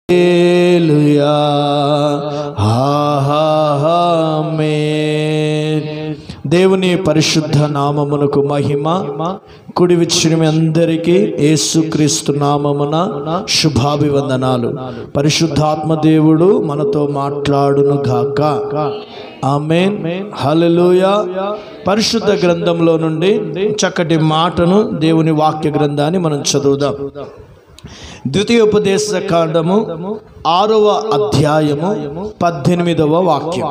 హల్లెలూయా ఆమేన్. దేవుని పరిశుద్ధ నామమునకు మహిమ. కుడి విచ్చిన మీ అందరికీ యేసుక్రీస్తు నామమున శుభాభివందనాలు. పరిశుద్ధాత్మ దేవుడు మనతో మాట్లాడును గాక. ఆమేన్. హల్లెలూయా. పరిశుద్ధ గ్రంథంలో నుండి చక్కటి మాటను, దేవుని వాక్య గ్రంథాన్ని మనం చదువుదాం. ద్వితీయోపదేశ కాండము 6వ అధ్యాయము 18వ వాక్యం.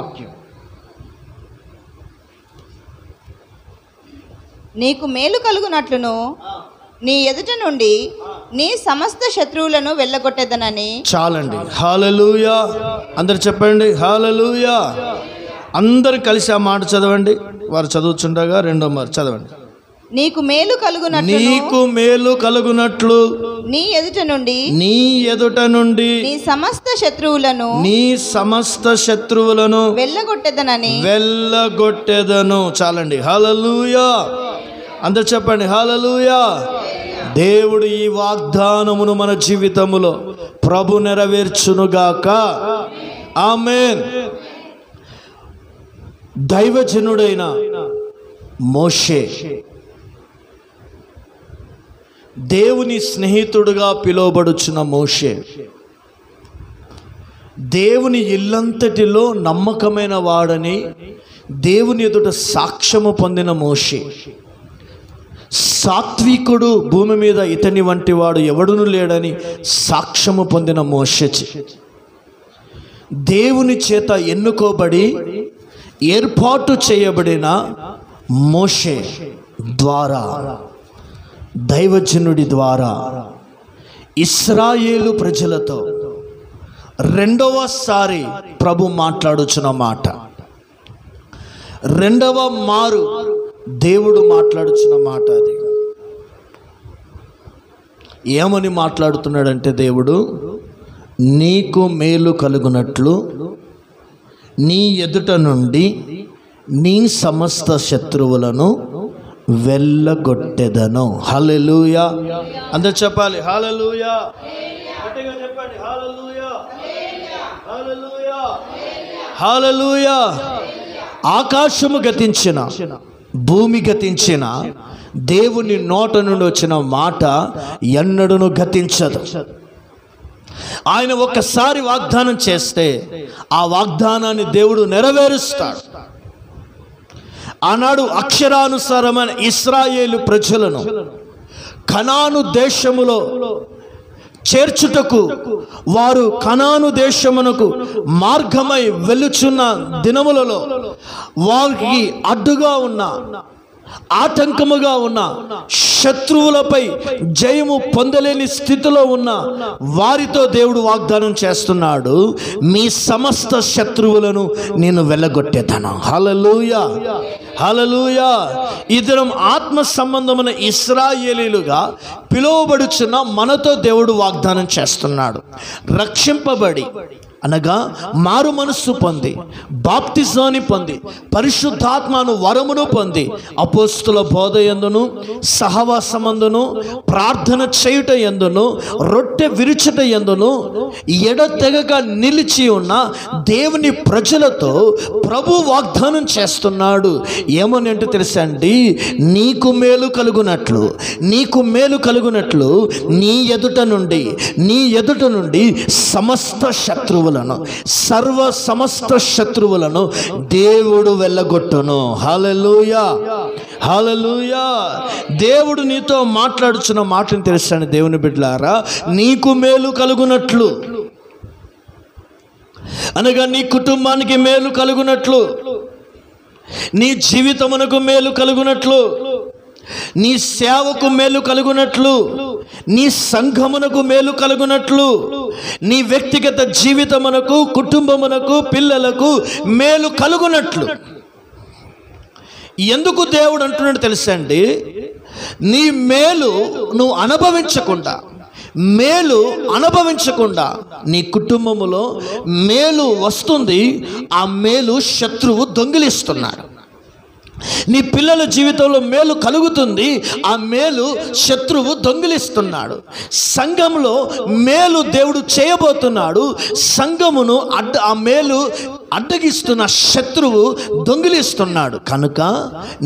నీకు మేలు కలుగునట్లును నీ ఎదుట నుండి నీ సమస్త శత్రువులను వెళ్ళగొట్టేదనని. చాలండి. హల్లెలూయా. అందరు చెప్పండి హల్లెలూయా. అందరు కలిసి ఆ మాట చదవండి. వారు చదువుచుండగా రెండో మరి చదవండి. నీకు మేలు కలుగునట్లు, నీకు మేలు కలుగునట్లు నీ ఎదుట నుండి నీ సమస్త శత్రువులను వెళ్ళగొట్టెదను. చాలండి. హల్లెలూయా. అందరు చెప్పండి హల్లెలూయా. దేవుడు ఈ వాగ్దానమును మన జీవితములో ప్రభు నెరవేర్చునుగాక. ఆమేన్. దైవజనుడైన మోషే దేవుని స్నేహితుడుగా పిలువబడుచున్న మోషే, దేవుని ఇల్లంతటిలో నమ్మకమైన వాడని దేవుని ఎదుట సాక్ష్యము పొందిన మోషే, సాత్వికుడు, భూమి మీద ఇతని వంటి వాడు ఎవడును లేడని సాక్ష్యము పొందిన మోషే, దేవుని చేత ఎన్నుకోబడి ఏర్పాటు చేయబడిన మోషే ద్వారా, దైవజనుడి ద్వారా ఇశ్రాయేలు ప్రజలతో రెండవసారి ప్రభు మాట్లాడుచున్న మాట, రెండవ మారు దేవుడు మాట్లాడుచున్న మాట. అది ఏమని మాట్లాడుతున్నాడంటే, దేవుడు నీకు మేలు కలుగునట్లు నీ ఎదుట నుండి నీ సమస్త శత్రువులను వెళ్ళగొట్టెదను. హల్లెలూయా. అందరు చెప్పాలి హల్లెలూయా. గట్టిగా చెప్పండి హల్లెలూయా. హల్లెలూయా. హల్లెలూయా. ఆకాశము గతించిన, భూమి గతించిన, దేవుని నోట నుండి వచ్చిన మాట ఎన్నడూను గతించదు. ఆయన ఒక్కసారి వాగ్దానం చేస్తే ఆ వాగ్దానాన్ని దేవుడు నెరవేరుస్తాడు. ఆనాడు అక్షరానుసారమైన ఇశ్రాయేలు ప్రజలను కనాను దేశములో చేర్చుటకు వారు కనాను దేశమునకు మార్గమై వెళ్ళుచున్న దినములలో వారికి అడ్డుగా ఉన్న, ఆటంకముగా ఉన్న, శత్రువులపై జయము పొందలేని స్థితిలో ఉన్న వారితో దేవుడు వాగ్దానం చేస్తున్నాడు, మీ సమస్త శత్రువులను నేను వెళ్ళగొట్టేదను. హల్లెలూయా. హల్లెలూయా. ఇద్దరం ఆత్మ సంబంధమైన ఇశ్రాయేలీలుగా పిలువబడుచున్న మనతో దేవుడు వాగ్దానం చేస్తున్నాడు. రక్షింపబడి అనగా మారు మనస్సు పొంది, బాప్తిజాన్ని పొంది, పరిశుద్ధాత్మను వరమును పొంది, అపోస్తుల బోధ యందును, సహవాసమందును, ప్రార్థన చేయుట యందును, రొట్టె విరుచుట యందును ఎడతెగక నిలిచి ఉన్న దేవుని ప్రజలతో ప్రభు వాగ్దానం చేస్తున్నాడు. ఏమని అంటే తెలుసా అండి, నీకు మేలు కలుగునట్లు, నీకు మేలు కలుగునట్లు నీ ఎదుట నుండి సమస్త శత్రువులను, సర్వ సమస్త శత్రువులను దేవుడు వెళ్ళగొట్టును. హల్లెలూయా. హల్లెలూయా. దేవుడు నీతో మాట్లాడుచున్న మాటను తెలుసండి దేవుని బిడ్డలారా. నీకు మేలు కలుగునట్లు అనగా నీ కుటుంబానికి మేలు కలుగునట్లు, నీ జీవితమునకు మేలు కలుగునట్లు, నీ సేవకు మేలు కలుగునట్లు, నీ సంఘమునకు మేలు కలుగునట్లు, నీ వ్యక్తిగత జీవితమునకు, కుటుంబమునకు, పిల్లలకు మేలు కలుగునట్లు. ఎందుకు దేవుడు అంటున్నాడు తెలుసా అండి, నీ మేలు నువ్వు అనుభవించకుండా నీ కుటుంబములో మేలు వస్తుంది, ఆ మేలు శత్రువు దొంగిలిస్తున్నాడు. నీ పిల్లల జీవితంలో మేలు కలుగుతుంది, ఆ మేలు శత్రువు దొంగిలిస్తున్నాడు. సంఘంలో మేలు దేవుడు చేయబోతున్నాడు, సంఘమును ఆ మేలు అడ్డగిస్తున్న శత్రువు దొంగిలిస్తున్నాడు. కనుక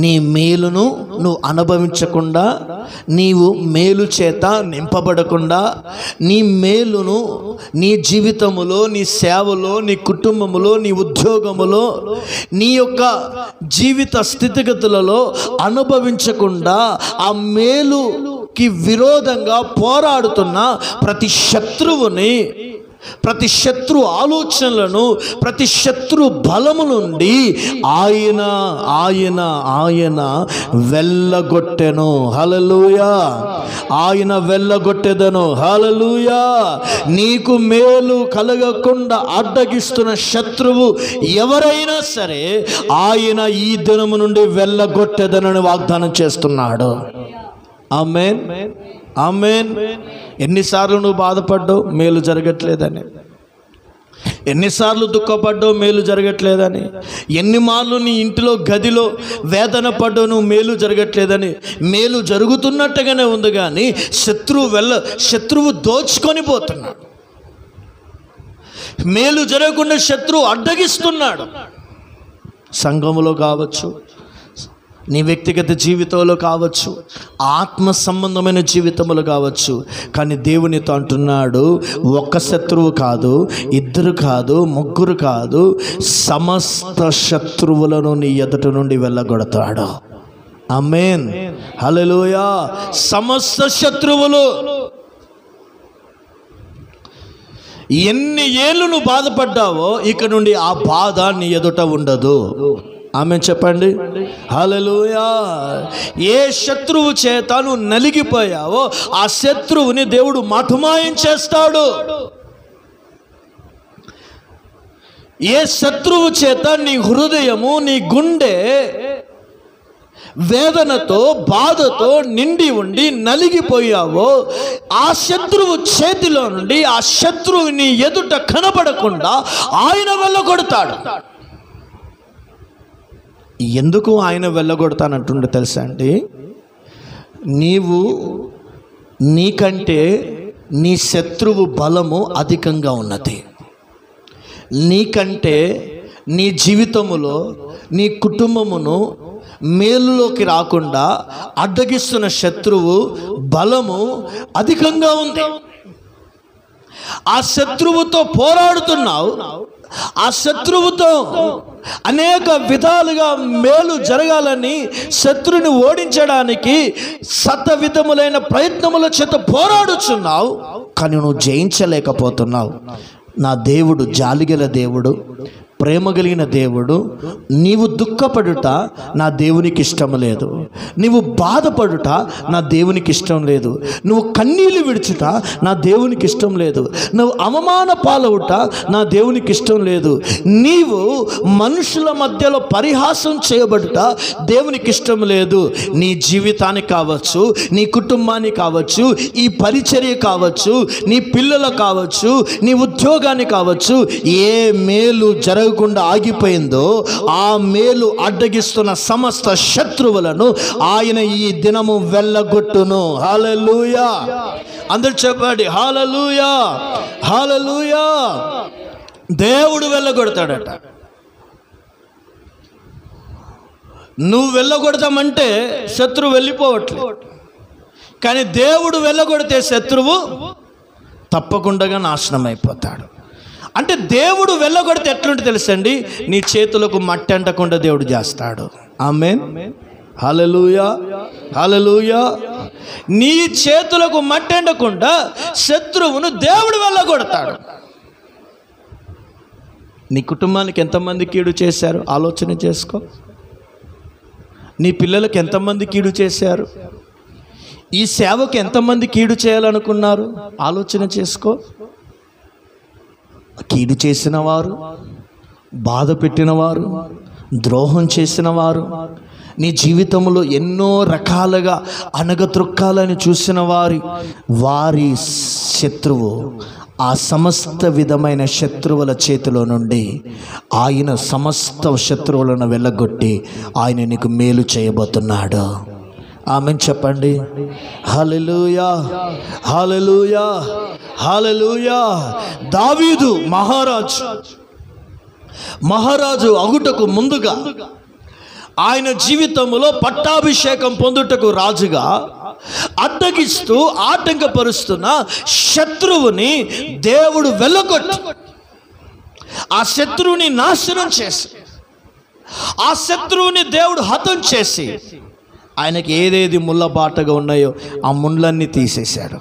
నీ మేలును నువ్వు అనుభవించకుండా, నీవు మేలు చేత నింపబడకుండా, నీ మేలును నీ జీవితములో, నీ సేవలో, నీ కుటుంబములో, నీ ఉద్యోగములో, నీ యొక్క జీవిత స్థితిగతులలో అనుభవించకుండా ఆ మేలుకి విరోధంగా పోరాడుతున్న ప్రతి శత్రువుని, ప్రతి శత్రు ఆలోచనలను, ప్రతి శత్రు బలము నుండి ఆయన ఆయన ఆయన వెళ్ళగొట్టెను. హల్లెలూయా. ఆయన వెళ్ళగొట్టెదను. హల్లెలూయా. నీకు మేలు కలగకుండా అడ్డగిస్తున్న శత్రువు ఎవరైనా సరే ఆయన ఈ దినము నుండి వెళ్ళగొట్టెదనని వాగ్దానం చేస్తున్నాడు. ఆమేన్, ఆమేన్. ఎన్నిసార్లు నువ్వు బాధపడ్డావు మేలు జరగట్లేదని, ఎన్నిసార్లు దుఃఖపడ్డావు మేలు జరగట్లేదని, ఎన్ని మార్లు నీ ఇంటిలో గదిలో వేదన పడ్డావు నువ్వు మేలు జరగట్లేదని. మేలు జరుగుతున్నట్టుగానే ఉంది కానీ శత్రువు దోచుకొని పోతున్నాడు. మేలు జరగకుండా శత్రువు అడ్డగిస్తున్నాడు. సంఘములో కావచ్చు, నీ వ్యక్తిగత జీవితంలో కావచ్చు, ఆత్మ సంబంధమైన జీవితంలో కావచ్చు. కానీ దేవునితో అంటున్నాడు, ఒక్క శత్రువు కాదు, ఇద్దరు కాదు, ముగ్గురు కాదు, సమస్త శత్రువులను నీ ఎదుట నుండి వెళ్ళగొడతాడు. ఆమేన్, హల్లెలూయా. సమస్త శత్రువులు. ఎన్ని ఏళ్ళు నువ్వు బాధపడ్డావో ఇక నుండి ఆ బాధ నీ ఎదుట ఉండదు. ఆమేన్ చెప్పండి. హల్లెలూయా. ఏ శత్రువు చేత నువ్వు నలిగిపోయావో ఆ శత్రువుని దేవుడు మటుమాయం చేస్తాడు. ఏ శత్రువు చేత నీ హృదయము, నీ గుండె వేదనతో, బాధతో నిండి ఉండి నలిగిపోయావో ఆ శత్రువు చేతిలో నుండి ఆ శత్రువుని ఎదుట కనబడకుండా ఆయన వెళ్ళగొడతాడు. ఎందుకు ఆయన వెళ్ళగొడతానంటుండే తెలుసా అండి? నీకంటే నీ శత్రువు బలము అధికంగా ఉన్నది. నీకంటే నీ జీవితములో, నీ కుటుంబమును మేలులోకి రాకుండా అడ్డగిస్తున్న శత్రువు బలము అధికంగా ఉంది. ఆ శత్రువుతో పోరాడుతున్నావు. ఆ శత్రువుతో అనేక విధాలుగా మేలు జరగాలని, శత్రుని ఓడించడానికి శతవిధములైన ప్రయత్నముల చేత పోరాడుచున్నావు. కానీ నువ్వు జయించలేకపోతున్నావు. నా దేవుడు జాలిగల దేవుడు, ప్రేమ కలిగిన దేవుడు. నీవు దుఃఖపడుట నా దేవునికి ఇష్టం లేదు. నీవు బాధపడుట నా దేవునికి ఇష్టం లేదు. నువ్వు కన్నీళ్ళు విడుచుట నా దేవునికి ఇష్టం లేదు. నువ్వు అవమాన పాలవుట నా దేవునికి ఇష్టం లేదు. నీవు మనుషుల మధ్యలో పరిహాసం చేయబడుట దేవునికి ఇష్టం లేదు. నీ జీవితానికి కావచ్చు, నీ కుటుంబానికి కావచ్చు, ఈ పరిచర్య కావచ్చు, నీ పిల్లలకు కావచ్చు, నీ ఉద్యోగానికి కావచ్చు, ఏ మేలు జరగకుండా ఆగిపోయిందో ఆ మేలు అడ్డగిస్తున్న సమస్త శత్రువులను ఆయన ఈ దినము వెళ్ళగొట్టును. హల్లెలూయా. అందరూ చెప్పండి హల్లెలూయా, హల్లెలూయా. దేవుడు వెళ్ళగొడతాడట. నువ్వు వెళ్ళగొడతామంటే శత్రువు వెళ్ళిపోవట్లేదు. కానీ దేవుడు వెళ్ళగొడితే శత్రువు తప్పకుండా నాశనం అయిపోతాడు. అంటే దేవుడు వెళ్ళగొడితే ఎట్లుంటే తెలుసండి, నీ చేతులకు మట్టి అంటకుండా దేవుడు చేస్తాడు. ఆమేన్, హల్లెలూయా, హల్లెలూయా. నీ చేతులకు మట్టి అంటకుండా శత్రువును దేవుడు వెళ్ళగొడతాడు. నీ కుటుంబానికి ఎంతమంది కీడు చేశారు ఆలోచన చేసుకో. నీ పిల్లలకు ఎంతమంది కీడు చేశారు? ఈ సేవకు ఎంతమంది కీడు చేయాలనుకున్నారు ఆలోచన చేసుకో. కీడు చేసిన వారు, బాధ పెట్టిన వారు, ద్రోహం చేసిన వారు, నీ జీవితంలో ఎన్నో రకాలుగా అణగద్రొక్కాలని చూసిన వారి శత్రువు ఆ సమస్త విధమైన శత్రువుల చేతిలో నుండి ఆయన సమస్త శత్రువులను వెళ్ళగొట్టి ఆయన నీకు మేలు చేయబోతున్నాడు. ఆమేన్ చెప్పండి. హల్లెలూయా, హల్లెలూయా, హల్లెలూయా. దావీదు మహారాజు అగుటకు ముందుగా ఆయన జీవితంలో పట్టాభిషేకం పొందుటకు రాజుగా అడ్డగిస్తూ ఆటంకపరుస్తున్న శత్రువుని దేవుడు వెళ్ళగొట్టి ఆ శత్రువుని నాశనం చేసి ఆ శత్రువుని దేవుడు హతం చేసి ఆయనకి ఏదేది ముళ్ళ బాటగా ఉన్నాయో ఆ ముళ్ళన్నీ తీసేశాడు.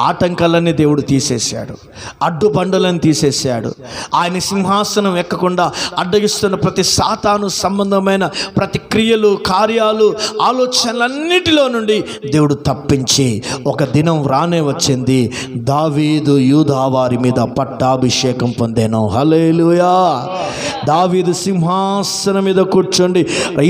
ఆటంకాలన్నీ దేవుడు తీసేశాడు. అడ్డుబండలను తీసేశాడు. ఆయన సింహాసనం ఎక్కకుండా అడ్డగిస్తున్న ప్రతి సాతాను సంబంధమైన ప్రతి క్రియలు, కార్యాలు, ఆలోచనలన్నిటిలో నుండి దేవుడు తప్పించి ఒక దినం రానే వచ్చింది, దావీదు యూదా వారి మీద పట్టాభిషేకం పొందాను. హల్లెలూయా. దావీదు సింహాసనం మీద కూర్చోండి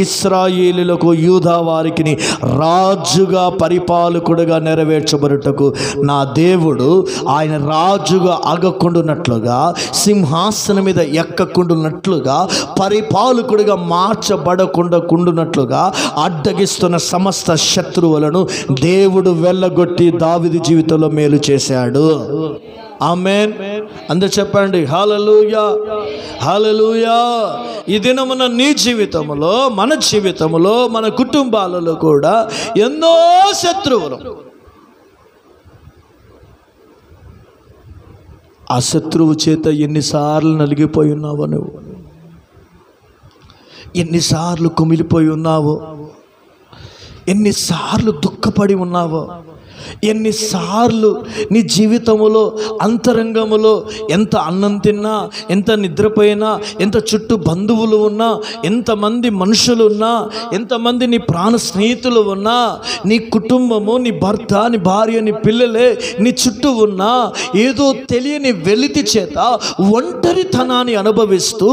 ఇశ్రాయేలులకు యూదా వారికి రాజుగా పరిపాలకుడుగా నెరవేర్చబడుటకు నా దేవుడు ఆయన రాజుగా అగకుండునట్లుగా, సింహాసనం మీద ఎక్కకుండునట్లుగా, పరిపాలకుడిగా మార్చబడకుండాకుండునట్లుగా అడ్డగిస్తున్న సమస్త శత్రువులను దేవుడు వెళ్ళగొట్టి దావీదు జీవితంలో మేలు చేశాడు. ఆమేన్. అందరూ చెప్పండి హల్లెలూయా, హల్లెలూయా. ఈ దినమున నీ జీవితంలో, మన జీవితంలో, మన కుటుంబాలలో కూడా ఎన్నో శత్రువులు, ఆ శత్రువు చేత ఎన్నిసార్లు నలిగిపోయి ఉన్నావో నువ్వు, ఎన్నిసార్లు కుమిలిపోయి ఉన్నావో, ఎన్నిసార్లు దుఃఖపడి ఉన్నావో, ఎన్నిసార్లు నీ జీవితంలో అంతరంగములో ఎంత అన్నం తిన్నా, ఎంత నిద్రపోయినా, ఎంత చుట్టూ బంధువులు ఉన్నా, ఎంతమంది మనుషులు ఉన్నా, ఎంతమంది నీ ప్రాణ స్నేహితులు ఉన్నా, నీ కుటుంబము, నీ భర్త, నీ భార్య, నీ పిల్లలే నీ చుట్టూ ఉన్నా, ఏదో తెలియని వెలితి చేత ఒంటరితనాన్ని అనుభవిస్తూ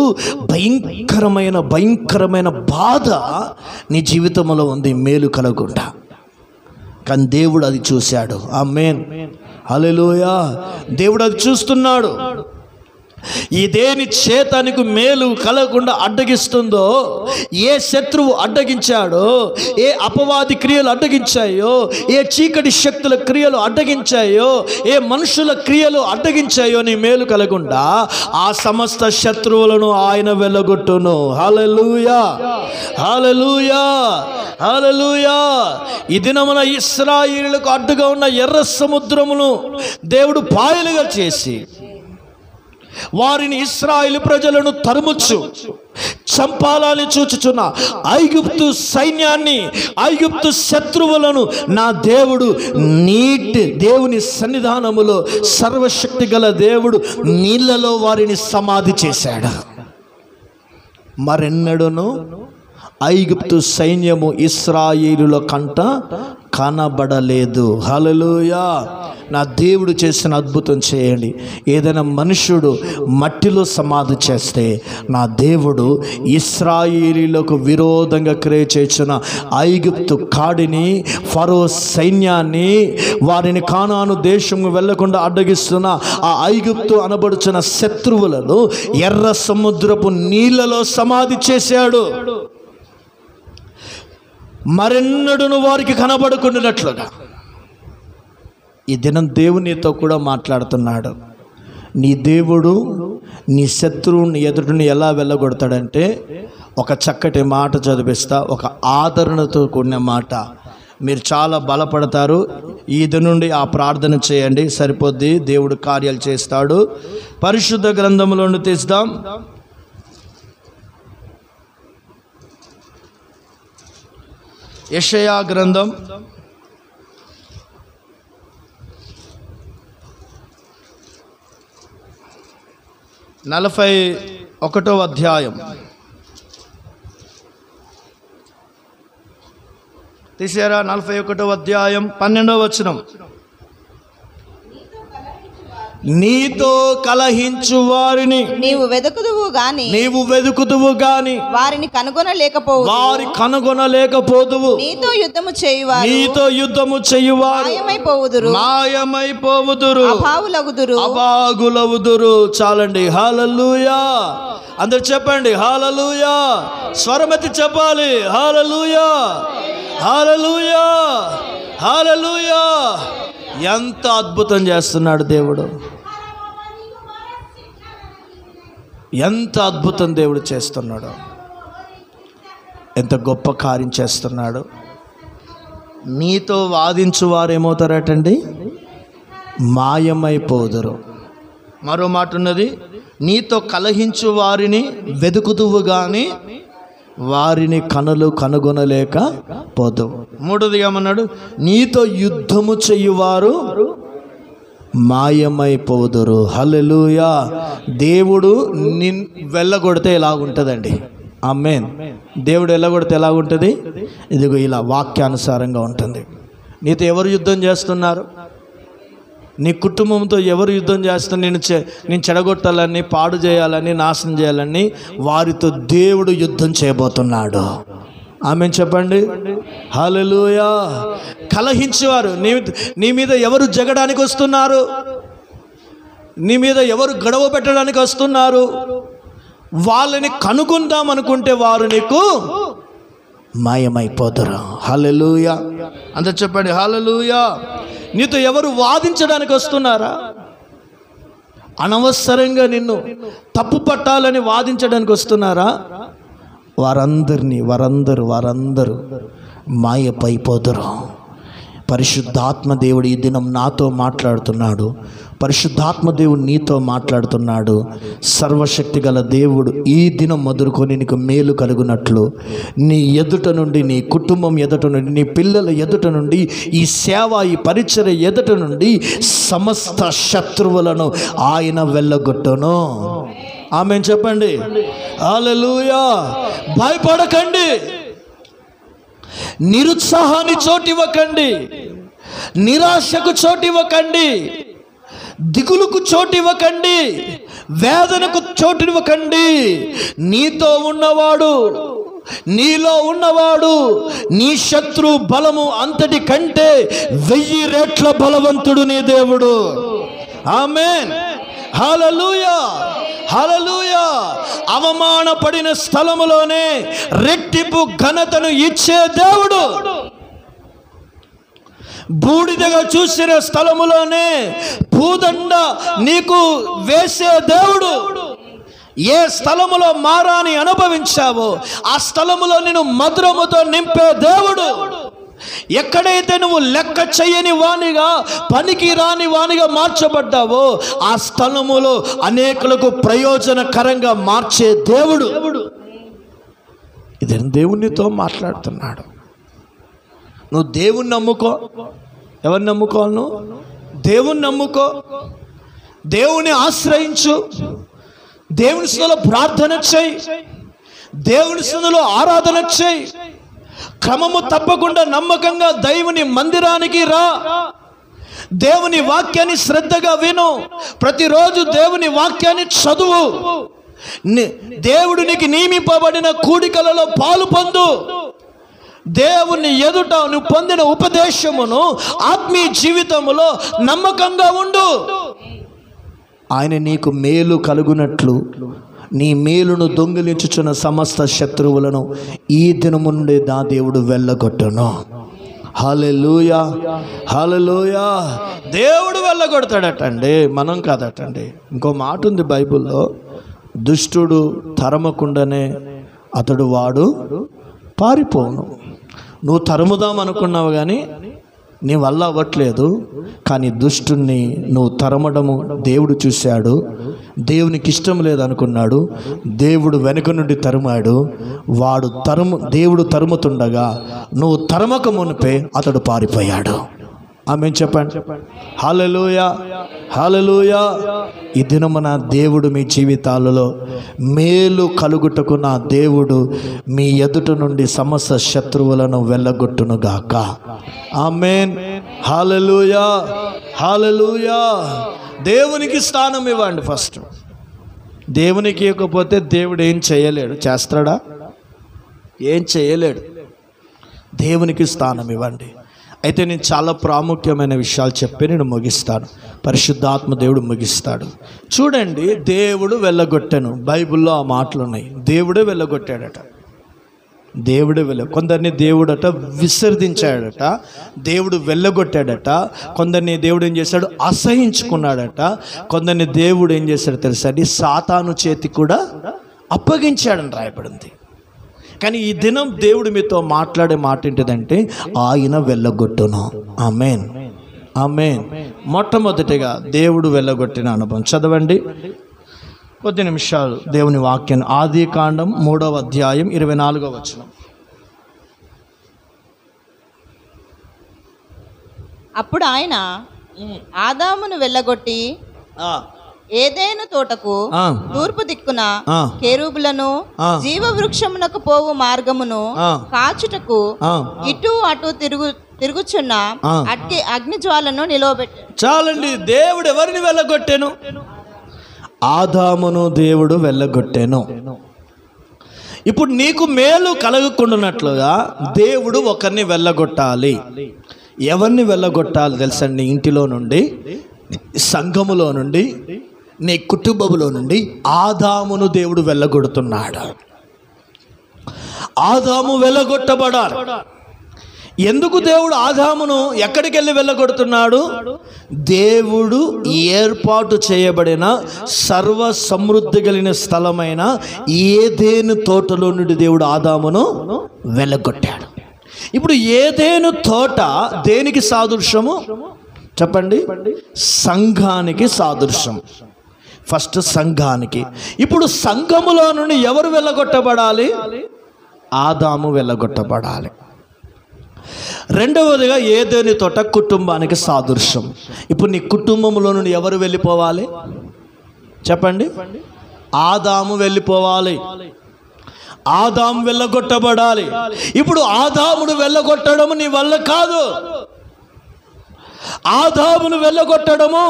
భయంకరమైన బాధ నీ జీవితంలో ఉంది, మేలు కలగకుండా. కానీ దేవుడు అది చూశాడు. ఆమేన్, హల్లెలూయా. దేవుడు అది చూస్తున్నాడు. ఇదేని చేతానికి మేలు కలగకుండా అడ్డగిస్తుందో, ఏ శత్రువు అడ్డగించాడో, ఏ అపవాది క్రియలు అడ్డగించాయో, ఏ చీకటి శక్తుల క్రియలు అడ్డగించాయో, ఏ మనుషుల క్రియలు అడ్డగించాయో నీ మేలు కలగకుండా ఆ సమస్త శత్రువులను ఆయన వెళ్ళగొట్టును. హల్లెలూయా, హల్లెలూయా, హల్లెలూయా. ఈ దినమున ఇశ్రాయేలులకు అడ్డుగా ఉన్న ఎర్ర సముద్రమును దేవుడు పాయలుగా చేసి వారిని, ఇశ్రాయేలు ప్రజలను తరుముచు చంపాలని చూచుచున్న ఐగుప్తు సైన్యాన్ని, ఐగుప్తు శత్రువులను నా దేవుడు దేవుని సన్నిధానములో, సర్వశక్తి గల దేవుడు నీళ్లలో వారిని సమాధి చేశాడు. మరెన్నడూను ఐగుప్తు సైన్యము ఇశ్రాయేలుల కంట కనబడలేదు. హల్లెలూయా. నా దేవుడు చేసిన అద్భుతం చేయండి. ఏదైనా మనుషుడు మట్టిలో సమాధి చేస్తే నా దేవుడు ఇశ్రాయేలీలకు విరోధంగా క్రియ చేసిన ఐగుప్తు కాడిని, ఫరో సైన్యాన్ని, వారిని కానాను దేశము వెళ్లకుండా అడ్డగిస్తున్న ఆ ఐగుప్తు అనబడుచున్న శత్రువులను ఎర్ర సముద్రపు నీళ్లలో సమాధి చేశాడు. మరెన్నడూను వారికి కనబడుకున్నట్లుగా. ఈ దినం దేవునితో కూడా మాట్లాడుతున్నాడు. నీ దేవుడు నీ శత్రువుని ఎదుటిని ఎలా వెళ్ళగొడతాడంటే, ఒక చక్కటి మాట చదివిస్తా, ఒక ఆదరణతో కూడిన మాట. మీరు చాలా బలపడతారు. ఇది నుండి ఆ ప్రార్థన చేయండి, సరిపోద్ది. దేవుడు కార్యాలు చేస్తాడు. పరిశుద్ధ గ్రంథంలో నుండి తీస్తాం. యెషయా గ్రంథం 41వ అధ్యాయం. తీసారా? 41వ అధ్యాయం 12వ వచనం. నీతో కలహించు వారిని నీవు వెదుకుదువు గాని వారిని కనుగొనలేకపోదువు. నీతో యుద్ధము చేయువారు మాయమైపోవుదురు, అభాగులవుదురు. చాలండి. హల్లెలూయా. అందరు చెప్పండి హల్లెలూయా. స్వరమెత్తి చెప్పాలి హల్లెలూయా, హల్లెలూయా, హల్లెలూయా. ఎంత అద్భుతం చేస్తున్నాడు దేవుడు, ఎంత అద్భుతం దేవుడు చేస్తున్నాడు, ఎంత గొప్ప కార్యం చేస్తున్నాడు. నీతో వాదించు వారు ఏమవుతారటండి? మాయమైపోదురు. మరో మాట ఉన్నది, నీతో కలహించు వారిని వెదుకుదువు గాని వారిని కనుగొనలేకపోదువు. మూడోది ఏమన్నాడు? నీతో యుద్ధము చెయ్యువారు మాయమైపోదురు. హల్లెలూయా. దేవుడు వెళ్ళగొడితే ఎలాగుంటుందండి? ఆమేన్. దేవుడు వెళ్ళగొడితే ఎలాగుంటుంది? ఇదిగో ఇలా వాక్యానుసారంగా ఉంటుంది. నీతో ఎవరు యుద్ధం చేస్తున్నారు? నీ కుటుంబంతో ఎవరు యుద్ధం చేస్తున్నారు? నేను చెడగొట్టాలని, పాడు చేయాలని, నాశనం చేయాలని వారితో దేవుడు యుద్ధం చేయబోతున్నాడు. ఆమె చెప్పండి హల్లెలూయా. కలహించేవారు, నీ మీద ఎవరు జగడానికి వస్తున్నారు? నీ మీద ఎవరు గొడవ పెట్టడానికి వస్తున్నారు? వాళ్ళని కనుక్కుందాం అనుకుంటే వారు నీకు మాయమైపోతారు. హల్లెలూయా. అందరూ చెప్పండి హల్లెలూయా. నీతో ఎవరు వాదించడానికి వస్తున్నారా? అనవసరంగా నిన్ను తప్పు పట్టాలని వాదించడానికి వస్తున్నారా? వారందరూ మాయమైపోతారు. పరిశుద్ధాత్మ దేవుడు ఈ దినం నాతో మాట్లాడుతున్నాడు. పరిశుద్ధాత్మ దేవుడు నీతో మాట్లాడుతున్నాడు. సర్వశక్తి గల దేవుడు ఈ దినం మొదలుకొని నీకు మేలు కలుగునట్లు, నీ ఎదుట నుండి, నీ కుటుంబం ఎదుట నుండి, నీ పిల్లల ఎదుట నుండి, ఈ సేవ, ఈ పరిచర్య ఎదుట నుండి సమస్త శత్రువులను ఆయన వెళ్ళగొట్టును. ఆమేన్ చెప్పండి హల్లెలూయా. భయపడకండి, నిరుత్సాహాన్ని చోటివ్వకండి, నిరాశకు చోటివ్వకండి, దిగులుకు చోటివ్వకండి, వేదనకు చోటివ్వకండి. నీతో ఉన్నవాడు, నీలో ఉన్నవాడు, నీ శత్రు బలము అంతటి కంటే 1000 రెట్ల బలవంతుడు నీ దేవుడు. ఆమేన్ హల్లెలూయా, హల్లెలూయా. అవమానపడిన స్థలములోనే రెట్టింపు ఘనతను ఇచ్చే దేవుడు, బూడిదగా చూసిన స్థలములోనే పూదండ నీకు వేసే దేవుడు. ఏ స్థలములో మారాని అనుభవించావో ఆ స్థలములో నేను మధురముతో నింపే దేవుడు. ఎక్కడైతే నువ్వు లెక్క చెయ్యని వానిగా, పనికి రాని వానిగా మార్చబడ్డావో ఆ స్థలములో అనేకులకు ప్రయోజనకరంగా మార్చే దేవుడు. ఇది దేవునితో మాట్లాడుతున్నాడు. నువ్వు దేవుణ్ణి నమ్ముకో. ఎవరిని నమ్ముకోవాలి? నువ్వు దేవుణ్ణి నమ్ముకో, దేవుని ఆశ్రయించు, దేవుని సన్నిధిలో ప్రార్థన చేయి, దేవుని సన్నిధిలో ఆరాధన చేయి. క్రమము తప్పకుండా నమ్మకంగా దేవుని మందిరానికి రా. దేవుని వాక్యాన్ని శ్రద్ధగా విను. ప్రతిరోజు దేవుని వాక్యాన్ని చదువు. దేవుడు నీకు నియమింపబడిన కూడికలలో పాలు పొందు. దేవుని ఎదుట నువ్వు పొందిన ఉపదేశమును ఆత్మీయ జీవితములో నమ్మకంగా ఉండు. ఆయన నీకు మేలు కలుగునట్లు నీ మేలును దొంగిలించుచున్న సమస్త శత్రువులను ఈ దినము నుండి నా దేవుడు వెళ్ళగొట్టును. హల్లెలూయా, హల్లెలూయా. దేవుడు వెళ్ళగొడతాడటండి, మనం కాదటండి. ఇంకో మాట ఉంది బైబిల్లో, దుష్టుడు తరమకుండానే వాడు పారిపోను. నువ్వు తరుముదాం అనుకున్నావు కానీ నీ వల్ల అవ్వట్లేదు. కానీ దుష్టుణ్ణి నువ్వు తరమడము దేవుడు చూశాడు. దేవునికి ఇష్టం లేదనుకున్నాడు. దేవుడు వెనుక నుండి తరుమాడు. దేవుడు తరుముతుండగా నువ్వు తరమక మునిపే అతడు పారిపోయాడు. ఆమేన్ చెప్పండి హల్లెలూయా, హల్లెలూయా. ఈ దినము నా దేవుడు మీ జీవితాలలో మేలు కలుగుటకు నా దేవుడు మీ ఎదుట నుండి సమస్త శత్రువులను వెళ్ళగొట్టునుగాక. ఆమేన్ హల్లెలూయా, హల్లెలూయా. దేవునికి స్థానం ఇవ్వండి ఫస్ట్. దేవునికి ఇవ్వకపోతే దేవుడు ఏం చేయలేడు. చేస్తాడా? ఏం చేయలేడు. దేవునికి స్థానం ఇవ్వండి. అయితే నేను చాలా ప్రాముఖ్యమైన విషయాలు చెప్పి నేను ముగిస్తాను. పరిశుద్ధాత్మ దేవుడు ముగిస్తాడు. చూడండి, దేవుడు వెళ్ళగొట్టాను. బైబిల్లో ఆ మాటలు ఉన్నాయి. దేవుడే వెళ్ళగొట్టాడట. కొందరిని దేవుడట విసర్జించాడట, దేవుడు వెళ్ళగొట్టాడట. కొందరిని దేవుడు ఏం చేశాడు? అసహించుకున్నాడట. కొందరిని దేవుడు ఏం చేశాడు తెలుసా? సాతాను చేతి కూడా అప్పగించాడని రాయబడింది. కానీ ఈ దినం దేవుడు మీతో మాట్లాడే మాట ఏంటిదంటే, ఆయన వెళ్ళగొట్టును. ఆమేన్, ఆమేన్. మొట్టమొదటిగా దేవుడు వెళ్ళగొట్టిన అనుభవం చదవండి కొద్ది నిమిషాలు దేవుని వాక్యాన్ని. ఆదికాండం 3వ అధ్యాయం 24వ వచనం. అప్పుడు ఆయన ఆదామును వెళ్ళగొట్టి ఏదైను తోటకు తూర్పు దిక్కున కెరూబులను జీవవృక్షమునకు పోవు మార్గమును కాచుటకు ఇటు అటు తిరుగుచున్న అగ్ని జ్వాలను నిలవబెట్టాడు. చాలండి. దేవుడు ఎవరిని వెళ్ళగొట్టాను? ఆదామును దేవుడు వెళ్ళగొట్టాను. ఇప్పుడు నీకు మేలు కలగకుండానట్లుగా దేవుడు ఒకరిని వెళ్ళగొట్టాలి. ఎవరిని వెళ్ళగొట్టాలి తెలుసండి? ఇంటిలో నుండి, సంఘములో నుండి, నీ కుటుంబంలో నుండి ఆదామును దేవుడు వెళ్ళగొడుతున్నాడు. ఆదాము వెళ్ళగొట్టబడాలి. ఎందుకు దేవుడు ఆదామును ఎక్కడికి వెళ్ళి వెళ్ళగొడుతున్నాడు? దేవుడు ఏర్పాటు చేయబడిన సర్వ సమృద్ధి కలిగిన స్థలమైన ఏదెను తోటలో నుండి దేవుడు ఆదామును వెళ్ళగొట్టాడు. ఇప్పుడు ఏదెను తోట దేనికి సాదృశ్యము చెప్పండి? సంఘానికి సాదృశ్యం. ఫస్ట్ సంఘానికి. ఇప్పుడు సంఘములో నుండి ఎవరు వెళ్ళగొట్టబడాలి? ఆదాము వెళ్ళగొట్టబడాలి. రెండవదిగా ఏదెను తోట కుటుంబానికి సాదృశ్యం. ఇప్పుడు నీ కుటుంబంలో నుండి ఎవరు వెళ్ళిపోవాలి చెప్పండి? ఆదాము వెళ్ళిపోవాలి. ఆదాము వెళ్ళగొట్టబడాలి. ఇప్పుడు ఆదామును వెళ్ళగొట్టడము నీ వల్ల కాదు. ఆదామును వెళ్ళగొట్టడము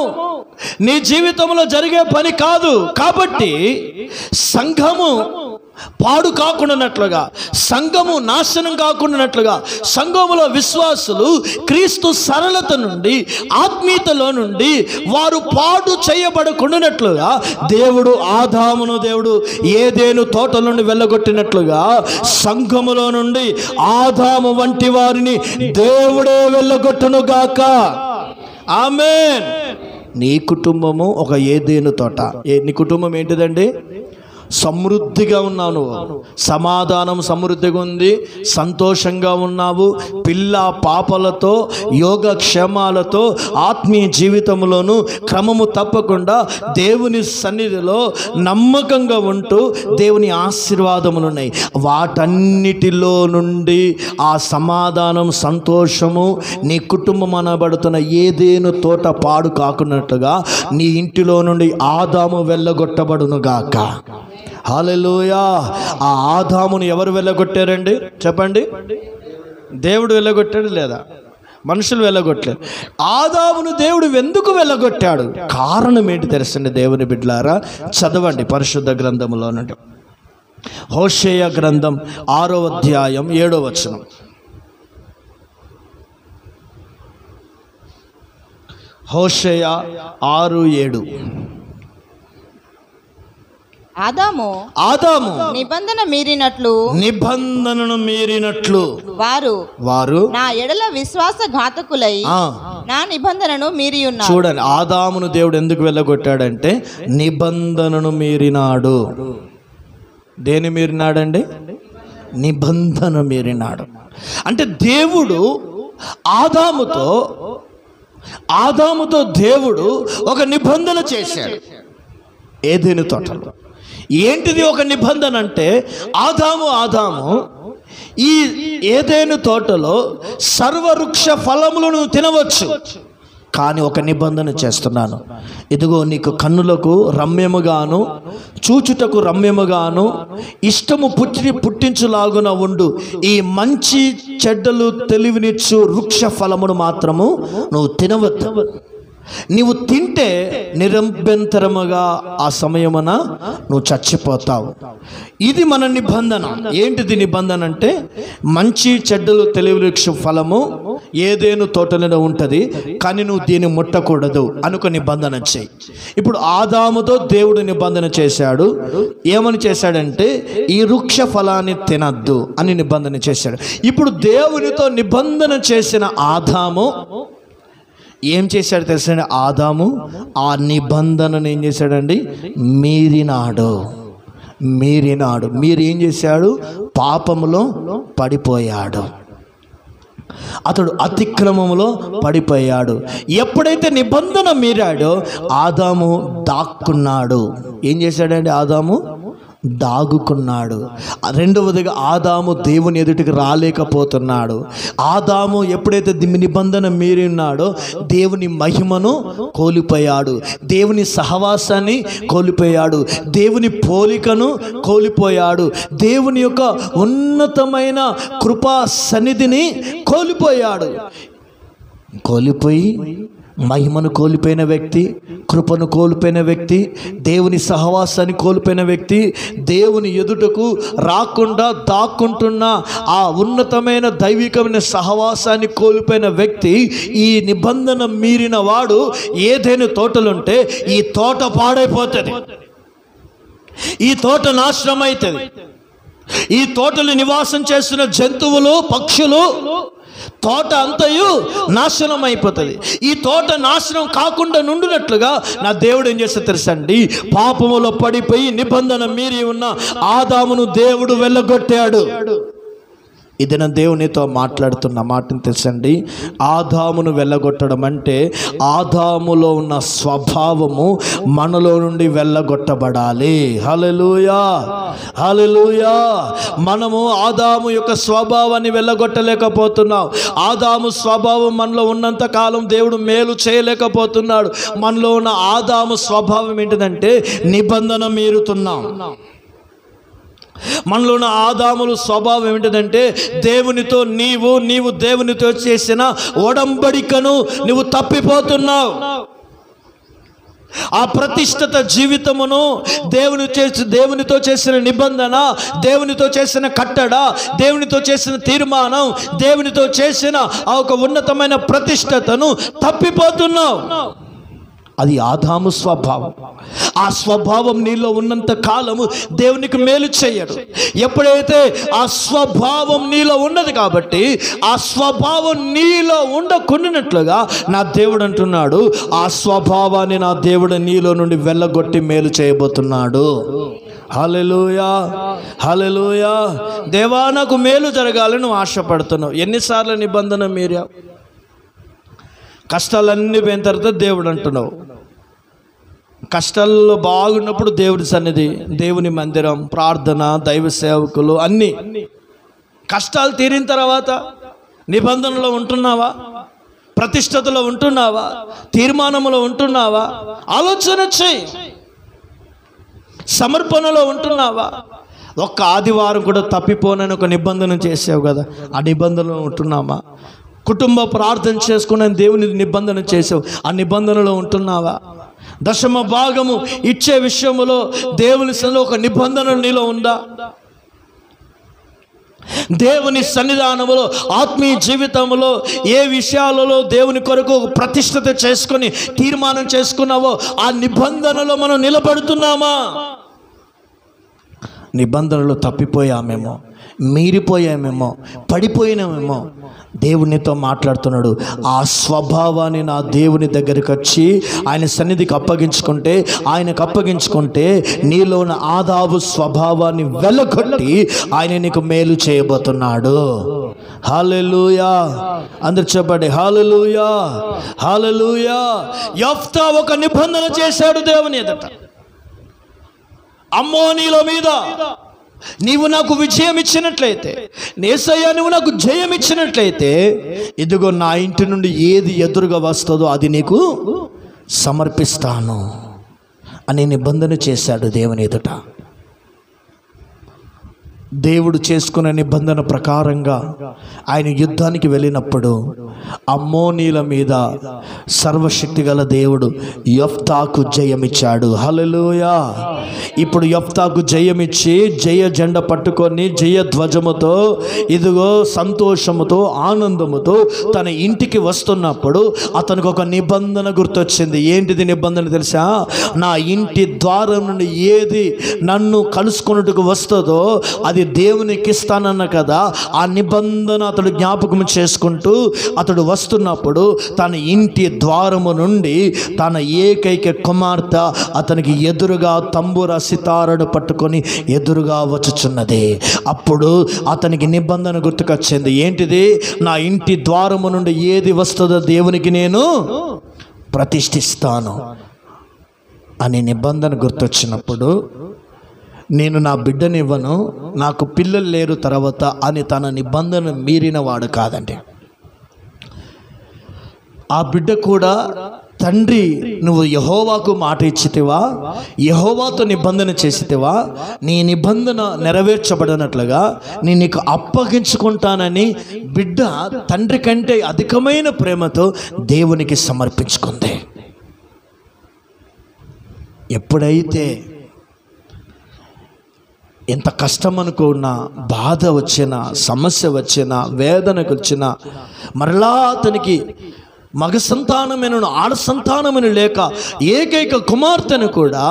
నీ జీవితంలో జరిగే పని కాదు. కాబట్టి సంఘము పాడు కాకుండానట్లుగా, సంఘము నాశనం కాకుండానట్లుగా, సంఘములో విశ్వాసులు క్రీస్తు సరళత నుండి, ఆత్మీయతలో నుండి వారు పాడు చేయబడకుండానట్లుగా దేవుడు ఆదామును దేవుడు ఏదెను తోట నుండి వెళ్ళగొట్టినట్లుగా సంఘములో నుండి ఆదాము వంటి వారిని దేవుడే వెళ్ళగొట్టునుగాక. ఆమేన్. నీ కుటుంబము ఒక ఏదెను తోట. నీ కుటుంబం ఏంటిదండి? సమృద్ధిగా ఉన్నావు. నువ్వు సమాధానం సమృద్ధిగా ఉంది, సంతోషంగా ఉన్నావు, పిల్ల పాపలతో యోగక్షేమాలతో ఆత్మీయ జీవితంలోనూ క్రమము తప్పకుండా దేవుని సన్నిధిలో నమ్మకంగా ఉంటూ దేవుని ఆశీర్వాదములు ఉన్నాయి. వాటన్నిటిలో నుండి ఆ సమాధానం సంతోషము నీ కుటుంబం అనబడుతున్న ఏదెను తోట పాడు కాకున్నట్లుగా నీ ఇంటిలో నుండి ఆదాము వెళ్ళగొట్టబడునుగాక. హల్లెలూయా. ఆ ఆదామును ఎవరు వెళ్ళగొట్టారండి చెప్పండి? దేవుడు వెళ్ళగొట్టాడు లేదా? మనుషులు వెళ్ళగొట్టలేదు. ఆదామును దేవుడు ఎందుకు వెళ్ళగొట్టాడు? కారణం ఏంటి తెలుసండి దేవుని బిడ్డలారా? చదవండి పరిశుద్ధ గ్రంథములో నుండి. హోషేయ గ్రంథం 6వ అధ్యాయం 7వ వచనం. హోషేయ 6:7. ఆదాము నిబంధనను మీరినట్లు వారు నా ఎడల విశ్వాసఘాతకులై నా నిబంధనను మీరి ఉన్నారు. చూడండి, ఆదామును దేవుడు ఎందుకు వెళ్ళగొట్టాడంటే నిబంధనను మీరినాడు. దేని మీరినాడండి? నిబంధన మీరినాడు. అంటే దేవుడు ఆదాముతో దేవుడు ఒక నిబంధన చేశాడు ఏదెను తోటలో. ఏంటిది ఒక నిబంధన అంటే? ఆదాము ఈ ఏదెను తోటలో సర్వవృక్ష ఫలములను తినవచ్చు, కానీ ఒక నిబంధన చేస్తున్నాను. ఇదిగో నీకు కన్నులకు రమ్యముగాను చూచుటకు రమ్యముగాను ఇష్టము పుట్టించులాగున ఉండు ఈ మంచి చెడ్డలు తెలివినిచ్చు వృక్ష ఫలమును మాత్రము నువ్వు తినవద్దు. నీవు తింటే నిరంభ్యంతరముగా ఆ సమయమున నువ్వు చచ్చిపోతావు. ఇది మన నిబంధన. ఏంటిది నిబంధన అంటే, మంచి చెడ్డలు తెలివి వృక్ష ఫలము ఏదేను తోటలో ఉంటుంది, కానీ నువ్వు దీన్ని ముట్టకూడదు అనుక నిబంధన చేయి. ఇప్పుడు ఆదాముతో దేవుడు నిబంధన చేశాడు. ఏమని చేశాడంటే, ఈ వృక్ష ఫలాన్ని తినద్దు అని నిబంధన చేశాడు. ఇప్పుడు దేవునితో నిబంధన చేసిన ఆదాము ఏం చేశాడు తెలుసండి? ఆదాము ఆ నిబంధనను ఏం చేశాడండి? మీరినాడు. మీరు ఏం చేశాడు? పాపములో పడిపోయాడు. అతడు అతిక్రమములో పడిపోయాడు. ఎప్పుడైతే నిబంధన మీరాడో ఆదాము దాక్కున్నాడు. ఏం చేశాడండి? ఆదాము దాగుకున్నాడు. రెండవదిగా ఆదాము దేవుని ఎదుటికి రాలేకపోతున్నాడు. ఆదాము ఎప్పుడైతే నిబంధన మీరి ఉన్నాడో దేవుని మహిమను కోల్పోయాడు, దేవుని సహవాసాన్ని కోల్పోయాడు, దేవుని పోలికను కోల్పోయాడు, దేవుని యొక్క ఉన్నతమైన కృపా సన్నిధిని కోల్పోయాడు. కోల్పోయి మహిమను కోల్పోయిన వ్యక్తి, కృపను కోల్పోయిన వ్యక్తి, దేవుని సహవాసాన్ని కోల్పోయిన వ్యక్తి, దేవుని ఎదుటకు రాకుండా దాక్కుంటున్న ఆ ఉన్నతమైన దైవికమైన సహవాసాన్ని కోల్పోయిన వ్యక్తి, ఈ నిబంధన మీరిన వాడు ఏదైనా తోటలుంటే ఈ తోట పాడైపోతుంది, ఈ తోట నాశనం అవుతుంది. ఈ తోటలు నివాసం చేస్తున్న జంతువులు, పక్షులు, తోట అంతయు నాశనం అయిపోతుంది. ఈ తోట నాశనం కాకుండా నుండినట్లుగా నా దేవుడు ఏం చేస్తే తెలుసండి? పాపములో పడిపోయి నిబంధన మీరి ఉన్న ఆదామును దేవుడు వెళ్ళగొట్టాడు. ఇది నా దేవునితో మాట్లాడుతున్న మాటను తెలుసండి. ఆదామును వెళ్ళగొట్టడం అంటే ఆదాములో ఉన్న స్వభావము మనలో నుండి వెళ్ళగొట్టబడాలి. హల్లెలూయా, హల్లెలూయా. మనము ఆదాము యొక్క స్వభావాన్ని వెళ్ళగొట్టలేకపోతున్నాం. ఆదాము స్వభావం మనలో ఉన్నంత కాలం దేవుడు మేలు చేయలేకపోతున్నాడు. మనలో ఉన్న ఆదాము స్వభావం ఏంటిదంటే నిబంధన మీరుతున్నాం. మనలో ఉన్న ఆదాముల స్వభావం ఏమిటంటే దేవునితో నీవు దేవునితో చేసిన ఒడంబడికను నువ్వు తప్పిపోతున్నావు. ఆ ప్రతిష్ఠిత జీవితమును దేవునితో చేసిన నిబంధన, దేవునితో చేసిన కట్టడ, దేవునితో చేసిన తీర్మానం, దేవునితో చేసిన ఆ ఒక ఉన్నతమైన ప్రతిష్ఠతను తప్పిపోతున్నావు. అది ఆదాము స్వభావం. ఆ స్వభావం నీలో ఉన్నంత కాలము దేవునికి మేలు చేయడు. ఎప్పుడైతే ఆ స్వభావం నీలో ఉన్నది కాబట్టి ఆ స్వభావం నీలో ఉండకుండానట్లుగా నా దేవుడు అంటున్నాడు, ఆ స్వభావాన్ని నా దేవుడు నీలో నుండి వెళ్ళగొట్టి మేలు చేయబోతున్నాడు. హల్లెలూయా, హల్లెలూయా. దేవా నాకు మేలు జరగాలని ఆశపడుతున్నావు. ఎన్నిసార్లు నిబంధన మీరావు? కష్టాలన్నీ పోయిన తర్వాత దేవుడు అంటున్నావు. కష్టాల్లో బాగున్నప్పుడు దేవుడి సన్నిధి, దేవుని మందిరం, ప్రార్థన, దైవ సేవకులు అన్నీ. కష్టాలు తీరిన తర్వాత నిబంధనలో ఉంటున్నావా? ప్రతిష్టతలో ఉంటున్నావా? తీర్మానంలో ఉంటున్నావా? ఆలోచన చేయి. సమర్పణలో ఉంటున్నావా? ఒక్క ఆదివారం కూడా తప్పిపోనని ఒక నిబంధన చేసావు కదా, ఆ నిబంధనలో ఉంటున్నావా? కుటుంబ ప్రార్థన చేసుకుని దేవుని నిబంధన చేసావు, ఆ నిబంధనలో ఉంటున్నావా? దశమ భాగము ఇచ్చే విషయంలో దేవుని సన్నిధిలో ఒక నిబంధన నీలో ఉందా? దేవుని సన్నిధానములో, ఆత్మీయ జీవితంలో ఏ విషయాలలో దేవుని కొరకు ప్రతిష్ఠత చేసుకొని తీర్మానం చేసుకున్నావో ఆ నిబంధనలో మనం నిలబడుతున్నామా? నిబంధనలు తప్పిపోయామేమో, మీరిపోయామేమో, పడిపోయినామేమో. దేవునితో మాట్లాడుతున్నాడు. ఆ స్వభావాన్ని నా దేవుని దగ్గరికి వచ్చి ఆయన సన్నిధికి అప్పగించుకుంటే నీలో ఉన్న ఆదాము స్వభావాన్ని వెళ్ళగొట్టి ఆయన నీకు మేలు చేయబోతున్నాడు. హల్లెలూయా. అందరు చెప్పండి హల్లెలూయా, హల్లెలూయా. యెఫ్తా ఒక నిబంధన చేశాడు దేవుని ఎదుట. అమ్మోనీల మీద నీవు నాకు విజయం ఇచ్చినట్లయితే, యేసయ్యా నువ్వు నాకు జయం ఇచ్చినట్లయితే, ఇదిగో నా ఇంటి నుండి ఏది ఎదురుగా వస్తుందో అది నీకు సమర్పిస్తాను అని నిబంధన చేశాడు దేవుని ఎదుట. దేవుడు చేసుకున్న నిబంధన ప్రకారంగా ఆయన యుద్ధానికి వెళ్ళినప్పుడు అమ్మోనీల మీద సర్వశక్తి గల దేవుడు యెఫ్తాకు జయమిచ్చాడు. హల్లెలూయా. ఇప్పుడు యెఫ్తాకు జయమిచ్చి జయ జెండా పట్టుకొని జయ ధ్వజముతో ఇదిగో సంతోషముతో ఆనందముతో తన ఇంటికి వస్తున్నప్పుడు అతనికి ఒక నిబంధన గుర్తొచ్చింది. ఏంటిది నిబంధన తెలుసా? నా ఇంటి ద్వారం నుండి ఏది నన్ను కలుసుకున్నట్టుకు వస్తుందో అది దేవునికి ఇస్తానన్న కదా. ఆ నిబంధన అతడు జ్ఞాపకం చేసుకుంటూ అతడు వస్తున్నప్పుడు తన ఇంటి ద్వారము నుండి తన ఏకైక కుమార్తె అతనికి ఎదురుగా తంబుర సితారను పట్టుకొని ఎదురుగా వచ్చుచున్నది. అప్పుడు అతనికి నిబంధన గుర్తుకొచ్చింది. ఏంటిది? నా ఇంటి ద్వారము నుండి ఏది వస్తుందో దేవునికి నేను ప్రతిష్ఠిస్తాను అనే నిబంధన గుర్తొచ్చినప్పుడు, నేను నా బిడ్డనివ్వను, నాకు పిల్లలు లేరు తర్వాత అని తన నిబంధన మీరిన వాడు కాదండి. ఆ బిడ్డ కూడా, తండ్రి నువ్వు యెహోవాకు మాట ఇచ్చితివా, యెహోవాతో నిబంధన చేసితివా, నీ నిబంధన నెరవేర్చబడినట్లుగా నేను నీకు అప్పగించుకుంటానని బిడ్డ తండ్రి కంటే అధికమైన ప్రేమతో దేవునికి సమర్పించుకుంది. ఎప్పుడైతే ఎంత కష్టం అనుకున్నా, బాధ వచ్చినా, సమస్య వచ్చినా, వేదనకు వచ్చినా, మరలా అతనికి మగ సంతానమైన ఆడ సంతానమైన లేక ఏకైక కుమార్తెను కూడా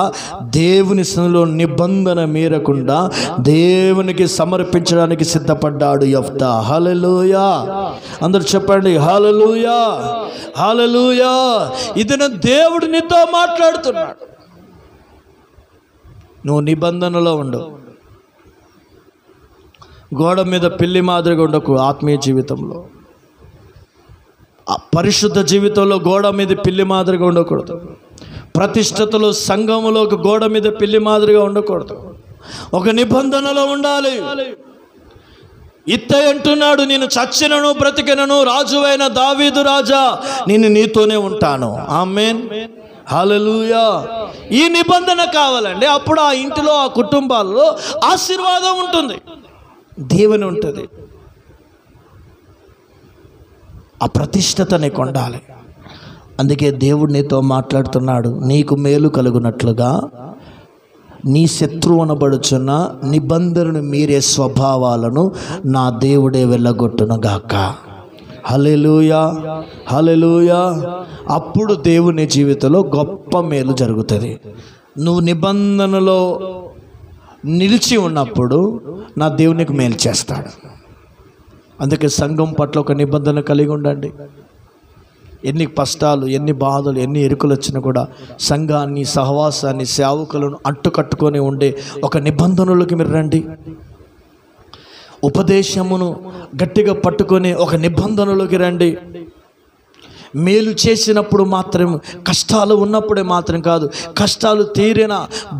దేవుని సన్నిధిలో నిబంధన మీరకుండా దేవునికి సమర్పించడానికి సిద్ధపడ్డాడు యెఫ్తా. హల్లెలూయా. అందరూ చెప్పండి హల్లెలూయా, హల్లెలూయా. ఇది నా దేవుడు నీతో మాట్లాడుతున్నాడు. నువ్వు నిబంధనలో ఉండు. గోడ మీద పిల్లి మాదిరిగా ఉండకు. ఆత్మీయ జీవితంలో, పరిశుద్ధ జీవితంలో గోడ మీద పిల్లి మాదిరిగా ఉండకూడదు. ప్రతిష్టతలో సంఘములో గోడ మీద పిల్లి మాదిరిగా ఉండకూడదు. ఒక నిబంధనలో ఉండాలి. ఇత్తయి అంటున్నాడు, నేను చచ్చినను బ్రతికినను రాజువైన దావీదు రాజా నేను నీతోనే ఉంటాను. ఆమేన్, హల్లెలూయా. ఈ నిబంధన కావాలండి. అప్పుడు ఆ ఇంటిలో, ఆ కుటుంబాల్లో ఆశీర్వాదం ఉంటుంది, దేవుని ఉంటుంది. ఆ ప్రతిష్టత నీకు ఉండాలి. అందుకే దేవుడు నీతో మాట్లాడుతున్నాడు. నీకు మేలు కలుగునట్లుగా నీ శత్రువు అనబడుచున్న నిబంధనను మీరే స్వభావాలను నా దేవుడే వెళ్ళగొట్టునుగాక. హల్లెలూయా, హల్లెలూయా. అప్పుడు దేవుని జీవితంలో గొప్ప మేలు జరుగుతుంది. నువ్వు నిబంధనలో నిలిచి ఉన్నప్పుడు నా దేవునికి మేలు చేస్తాడు. అందుకే సంఘం పట్ల ఒక నిబంధన కలిగి ఉండండి. ఎన్ని కష్టాలు, ఎన్ని బాధలు, ఎన్ని ఎరుకలు వచ్చినా కూడా సంఘాన్ని, సహవాసాన్ని, సేవకులను అంటుకట్టుకొని ఉండే ఒక నిబంధనలోకి మీరు రండి. ఉపదేశమును గట్టిగా పట్టుకొని ఒక నిబంధనలోకి రండి. మేలు చేసినప్పుడు మాత్రం, కష్టాలు ఉన్నప్పుడే మాత్రం కాదు, కష్టాలు తీరిన,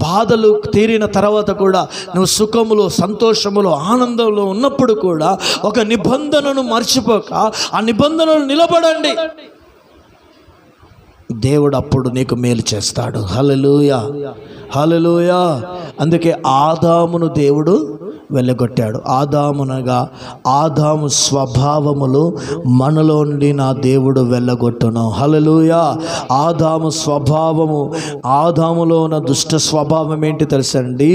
బాధలు తీరిన తర్వాత కూడా నువ్వు సుఖములో, సంతోషములో, ఆనందంలో ఉన్నప్పుడు కూడా ఒక నిబంధనను మర్చిపోక ఆ నిబంధనలు నిలబడండి. దేవుడు అప్పుడు నీకు మేలు చేస్తాడు. హల్లెలూయా, హల్లెలూయా. అందుకే ఆదామును దేవుడు వెళ్ళగొట్టాడు. ఆదామునగా ఆదాము స్వభావములు మనలో నుండి నా దేవుడు వెళ్ళగొట్టును. హల్లెలూయా. ఆదాము స్వభావము, ఆదాములో ఉన్న దుష్ట స్వభావం ఏంటి తెలుసండి?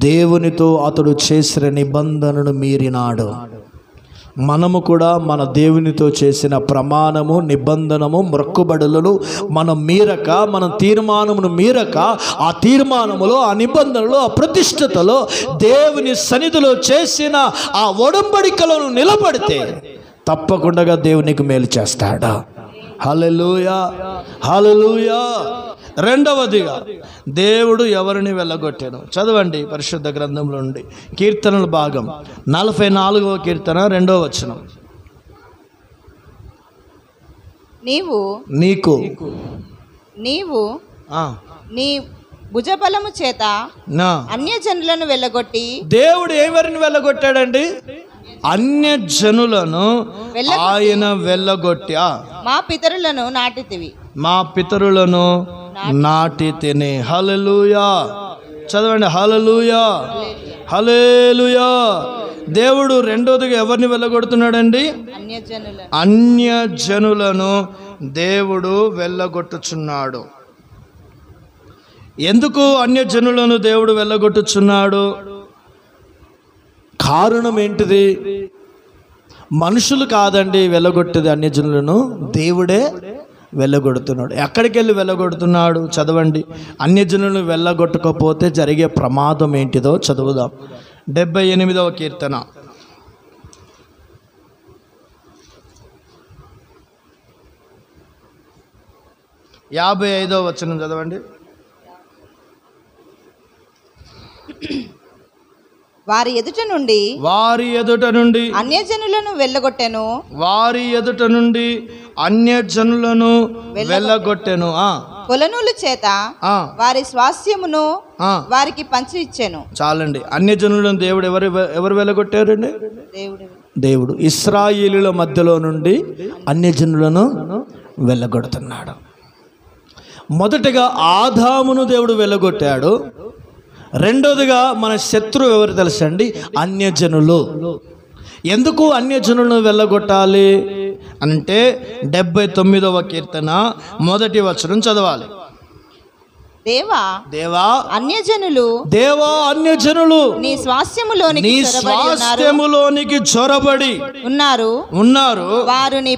దేవునితో అతడు చేసిన నిబంధనను మీరినాడు. మనము కూడా మన దేవునితో చేసిన ప్రమాణము, నిబంధనము, మొక్కుబడులను మనం మీరక, మన తీర్మానమును మీరక, ఆ తీర్మానములో, ఆ నిబంధనలో, ఆ ప్రతిష్టతలో, దేవుని సన్నిధిలో చేసిన ఆ ఒడంబడికలను నిలబడితే తప్పకుండా దేవునికి మేలు చేస్తాడు. హల్లెలూయా, హల్లెలూయా. రెండవదిగా దేవుడు ఎవరిని వెళ్ళగొట్టాను? చదవండి పరిశుద్ధ గ్రంథంలో నుండి కీర్తనల భాగం 44వ కీర్తన 2వ వచనం. నీకు నీ భుజబలము చేత అన్యజనులను వెళ్ళగొట్టి. దేవుడు ఎవరిని వెళ్ళగొట్టాడండి? అన్యజనులను ఆయన వెళ్ళగొట్టి. మా పితరులను నాటితివి, మా పితరులను నాటి తిని. హల్లెలూయా. చదవండి హల్లెలూయా. హల్లెలూయా. దేవుడు రెండోదిగా ఎవరిని వెళ్ళగొడుతున్నాడండి? అన్యజనులను. అన్యజనులను దేవుడు వెళ్ళగొట్టుచున్నాడు. ఎందుకు అన్యజనులను దేవుడు వెళ్ళగొట్టుచున్నాడు? కారణం ఏంటిది? మనుషులు కాదండి వెళ్ళగొట్టేది అన్యజనులను, దేవుడే వెళ్ళగొడుతున్నాడు. ఎక్కడికి వెళ్ళి వెళ్ళగొడుతున్నాడు? చదవండి. అన్యజనులను వెళ్ళగొట్టకపోతే జరిగే ప్రమాదం ఏంటిదో చదువుదాం. 78వ కీర్తన 55వ వచనం చదవండి. వారి ఎదుట నుండి అన్యజనులను వెళ్ళగొట్టెను. కొలనూలు చేత వారి స్వాస్థ్యమును వారికి పంచి ఇచ్చెను. చాలండి. అన్యజనులను దేవుడు ఎవరు వెళ్ళగొట్టారండి? దేవుడు ఇశ్రాయేలీయుల మధ్యలో నుండి అన్యజనులను వెళ్ళగొడుతున్నాడు. మొదటగా ఆదామును దేవుడు వెళ్ళగొట్టాడు. రెండోదిగా మన శత్రువు ఎవరు తెలుసండి? అన్యజనులు. ఎందుకు అన్యజనులను వెళ్ళగొట్టాలి అంటే 79వ కీర్తన 1వ వచనం చదవాలి. దేవా అన్యజనులు నీ స్వాస్థ్యములోనికి చొరబడి ఉన్నారు. వారు నీ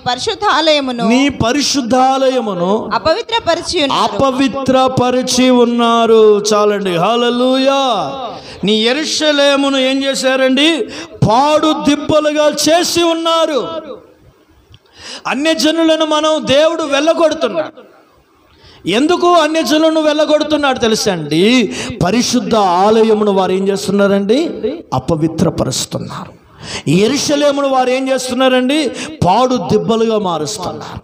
పరిశుద్ధాలయమును అపవిత్రపరిచి ఉన్నారు. చాలండి. హల్లెలూయా. నీ యెరూషలేమును ఏం చేశారండి? పాడు దిబ్బలుగా చేసి ఉన్నారు. అన్యజనులను మనం దేవుడు వెళ్ళగొడుతున్నాడు. ఎందుకు అన్యజనులను వెళ్ళగొడుతున్నాడు తెలుసండి? పరిశుద్ధ ఆలయమును వారు ఏం చేస్తున్నారండి? అపవిత్రపరుస్తున్నారు. యెరూషలేమును వారు ఏం చేస్తున్నారండి? పాడు దిబ్బలుగా మారుస్తున్నారు.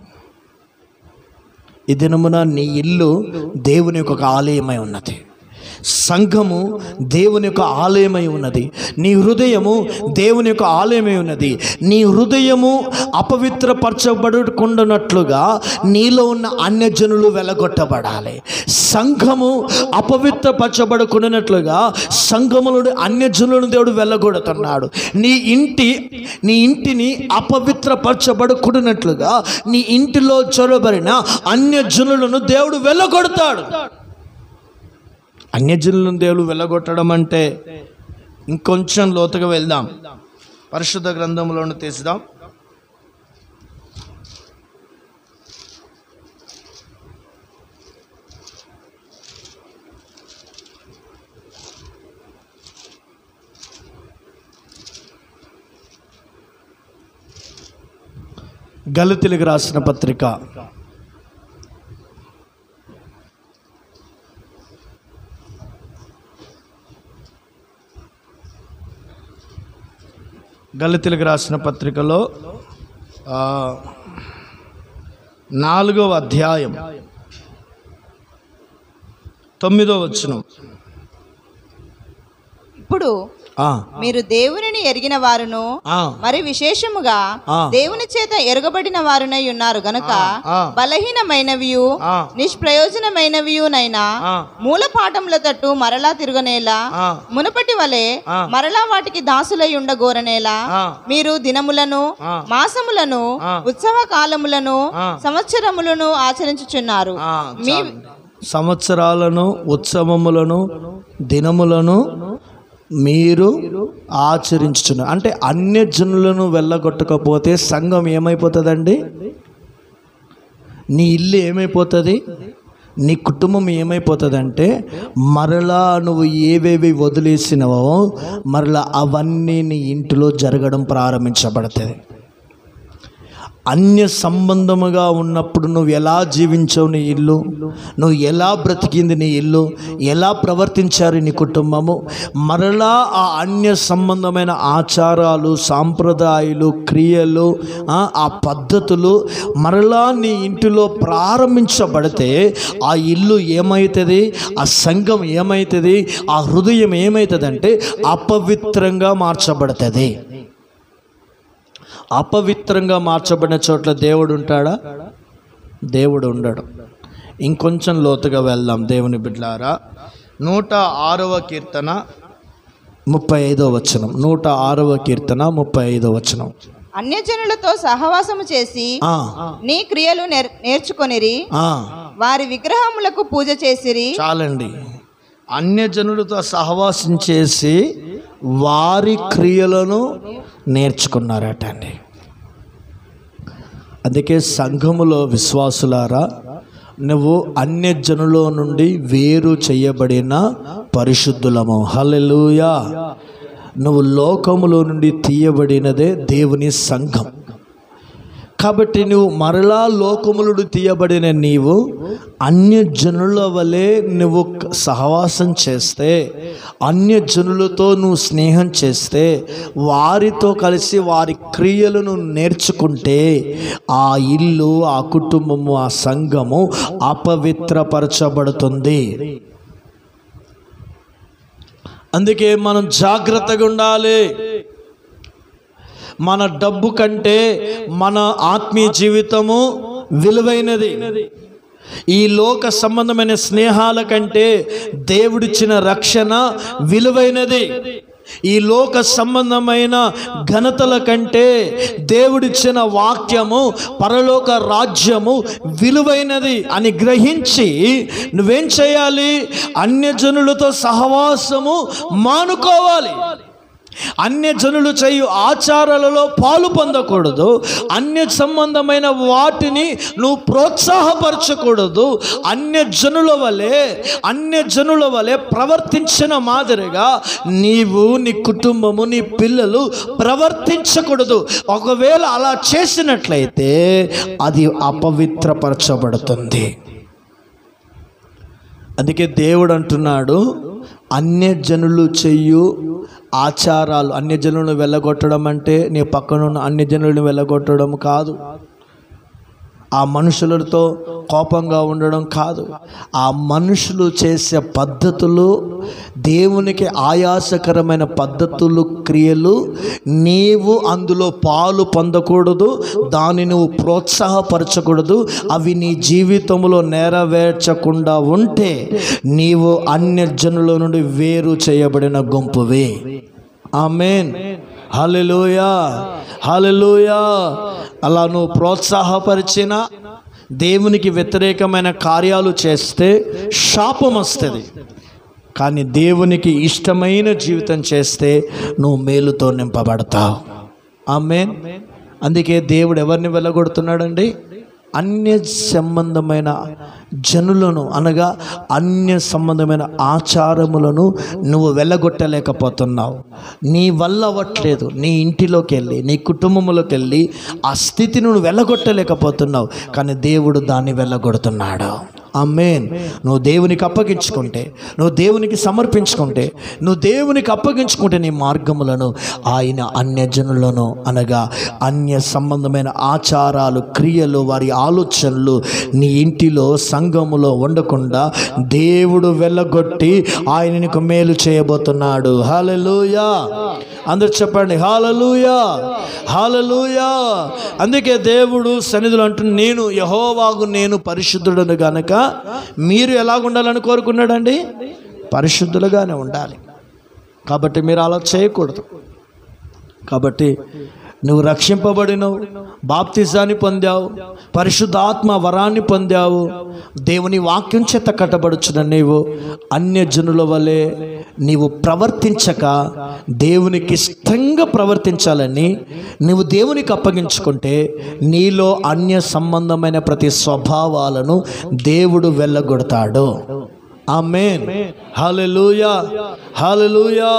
ఈ దినమున నీ ఇల్లు దేవుని యొక్క ఆలయమై ఉన్నది. సంఘము దేవుని యొక్క ఆలయమై ఉన్నది. నీ హృదయము దేవుని యొక్క ఆలయమై ఉన్నది. నీ హృదయము అపవిత్రపరచబడకుండానట్లుగా నీలో ఉన్న అన్యజనులు వెళ్ళగొట్టబడాలి. సంఘము అపవిత్రపరచబడకుండానట్లుగా సంఘములోని అన్యజనులను దేవుడు వెళ్ళగొడుతున్నాడు. నీ ఇంటిని అపవిత్రపరచబడకుండానట్లుగా నీ ఇంటిలో చొరబడిన అన్యజనులను దేవుడు వెళ్ళగొడతాడు. అన్యజనులను దేవుడు వెళ్ళగొట్టడం అంటే ఇంకొంచెం లోతుగా వెళ్దాం. పరిశుద్ధ గ్రంథంలోనే తీద్దాం. గలతీయులకు రాసిన పత్రిక 4వ అధ్యాయం 9వ వచనం. ఇప్పుడు మీరు దేవునిని ఎరిగిన వారును మరి విశేషముగా దేవుని చేత ఎరుగబడిన వారునై ఉన్నారు గనుక బలహీనమైనవియు నిష్ప్రయోజనమైనవియునైనా మూల పాఠముల తట్టు మరలా తిరగనేలా మునపటి వలె మరలా వాటికి దాసులై ఉండగోరనేలా మీరు దినములను మాసములను ఉత్సవ కాలములను సంవత్సరములను ఆచరించుచున్నారు. సంవత్సరాలను ఉత్సవములను దినములను మీరు ఆచరించుచున్నారు. అంటే అన్యజనులను వెళ్ళగొట్టకపోతే సంఘం ఏమైపోతుందండి? నీ ఇల్లు ఏమైపోతుంది? నీ కుటుంబం ఏమైపోతుందంటే మరలా నువ్వు ఏవేవి వదిలేసినవో మరలా అవన్నీ నీ ఇంటిలో జరగడం ప్రారంభించబడుతుంది. అన్య సంబంధముగా ఉన్నప్పుడు నువ్వు ఎలా జీవించావు నీ ఇల్లు, నువ్వు ఎలా బ్రతికింది నీ ఇల్లు, ఎలా ప్రవర్తించారు నీ కుటుంబము, మరలా ఆ అన్య సంబంధమైన ఆచారాలు, సాంప్రదాయాలు, క్రియలు, ఆ పద్ధతులు మరలా నీ ఇంటిలో ప్రారంభించబడితే ఆ ఇల్లు ఏమవుతుంది? ఆ సంఘం ఏమవుతుంది? ఆ హృదయం ఏమవుతుందంటే అపవిత్రంగా మార్చబడుతుంది. అపవిత్రంగా మార్చబడిన చోట్ల దేవుడు ఉంటాడా? దేవుడు ఉండడు. ఇంకొంచెం లోతుగా వెళ్దాం దేవుని బిడ్డలారా. 106వ కీర్తన 35వ వచనం, 106వ కీర్తన 35వ వచనం. అన్యజనులతో సహవాసము చేసి నీ క్రియలు నేర్చుకొనిరి, వారి విగ్రహములకు పూజ చేసిరి. చాలండి. అన్యజనులతో సహవాసం చేసి వారి క్రియలను నేర్చుకున్నారట అండి. అందుకే సంఘములో విశ్వాసులారా, నువ్వు అన్యజనుల నుండి వేరు చేయబడిన పరిశుద్ధులము. హల్లెలూయా. నువ్వు లోకములో నుండి తీయబడినదే దేవుని సంఘం. కాబట్టి నువ్వు మరలా లోకములుడు తీయబడిన నీవు అన్యజనుల వలె నువ్వు సహవాసం చేస్తే, అన్యజనులతో నువ్వు స్నేహం చేస్తే, వారితో కలిసి వారి క్రియలను నేర్చుకుంటే ఆ ఇల్లు, ఆ కుటుంబము, ఆ సంఘము అపవిత్రపరచబడుతుంది. అందుకే మనం జాగ్రత్తగా ఉండాలి. మన డబ్బు కంటే మన ఆత్మీయ జీవితము విలువైనది. ఈ లోక సంబంధమైన స్నేహాల కంటే దేవుడిచ్చిన రక్షణ విలువైనది. ఈ లోక సంబంధమైన ఘనతల కంటే దేవుడిచ్చిన వాక్యము, పరలోక రాజ్యము విలువైనది అని గ్రహించి నువ్వేం చేయాలి? అన్యజనులతో సహవాసము మానుకోవాలి. అన్యజనులు చేయు ఆచారాలలో పాలు పొందకూడదు. అన్య సంబంధమైన వాటిని నువ్వు ప్రోత్సాహపరచకూడదు. అన్యజనుల వలె ప్రవర్తించిన మాదిరిగా నీవు, నీ కుటుంబము, నీ పిల్లలు ప్రవర్తించకూడదు. ఒకవేళ అలా చేసినట్లయితే అది అపవిత్రపరచబడుతుంది. అందుకే దేవుడు అంటున్నాడు, అన్యజనులు చెయ్యు ఆచారాలు, అన్యజనులను వెళ్ళగొట్టడం అంటే నీ పక్కనున్న అన్యజనులను వెళ్ళగొట్టడం కాదు. ఆ మనుషులతో కోపంగా ఉండడం కాదు. ఆ మనుషులు చేసే పద్ధతులు, దేవునికి ఆయాసకరమైన పద్ధతులు, క్రియలు, నీవు అందులో పాలు పొందకూడదు. దాన్ని నువ్వు ప్రోత్సాహపరచకూడదు. అవి నీ జీవితంలో నెరవేర్చకుండా ఉంటే నీవు అన్యజనుల నుండి వేరు చేయబడిన గుంపువే. ఆమేన్. హల్లెలూయా, హల్లెలూయా. అలా నువ్వు ప్రోత్సాహపరిచిన, దేవునికి వ్యతిరేకమైన కార్యాలు చేస్తే శాపం వస్తుంది. కానీ దేవునికి ఇష్టమైన జీవితం చేస్తే నువ్వు మేలుతో నింపబడతావు. ఆమేన్. అందుకే దేవుడు ఎవరిని వెళ్ళగొడుతున్నాడండి? అన్య సంబంధమైన జనులను, అనగా అన్య సంబంధమైన ఆచారములను నువ్వు వెళ్ళగొట్టలేకపోతున్నావు. నీ వల్ల అవ్వట్లేదు. నీ ఇంటిలోకి వెళ్ళి, నీ కుటుంబంలోకి వెళ్ళి ఆ స్థితిని నువ్వు వెళ్ళగొట్టలేకపోతున్నావు. కానీ దేవుడు దాన్ని వెళ్ళగొడుతున్నాడు. ఆమేన్. నువ్వు దేవునికి అప్పగించుకుంటే, నువ్వు దేవునికి సమర్పించుకుంటే, నువ్వు దేవునికి అప్పగించుకుంటే నీ మార్గములను ఆయన అన్యజనులను, అనగా అన్య సంబంధమైన ఆచారాలు, క్రియలు, వారి ఆలోచనలు నీ ఇంటిలో, సంఘములో ఉండకుండా దేవుడు వెళ్ళగొట్టి ఆయన నీకు మేలు చేయబోతున్నాడు. హల్లెలూయా. అందరూ చెప్పండి హల్లెలూయా, హల్లెలూయా. అందుకే దేవుడు సన్నిధిలో అంటున్నాడు, నేను యెహోవాకు, నేను పరిశుద్ధుడను గనక మీరు ఎలాగుండాలని కోరుకున్నాడండి? పరిశుద్ధులుగానే ఉండాలి. కాబట్టి మీరు అలా చేయకూడదు. కాబట్టి నువ్వు రక్షింపబడినవు, బాప్తిజాన్ని పొందావు, పరిశుద్ధాత్మ వరాన్ని పొందావు, దేవుని వాక్యం చేత కట్టబడుచున్న నీవు అన్యజనుల వలె నీవు ప్రవర్తించక దేవునికి ఇష్టంగా ప్రవర్తించాలని నువ్వు దేవునికి అప్పగించుకుంటే నీలో అన్య సంబంధమైన ప్రతి స్వభావాలను దేవుడు వెళ్ళగొడతాడు. ఆమేన్. హల్లెలూయా, హల్లెలూయా.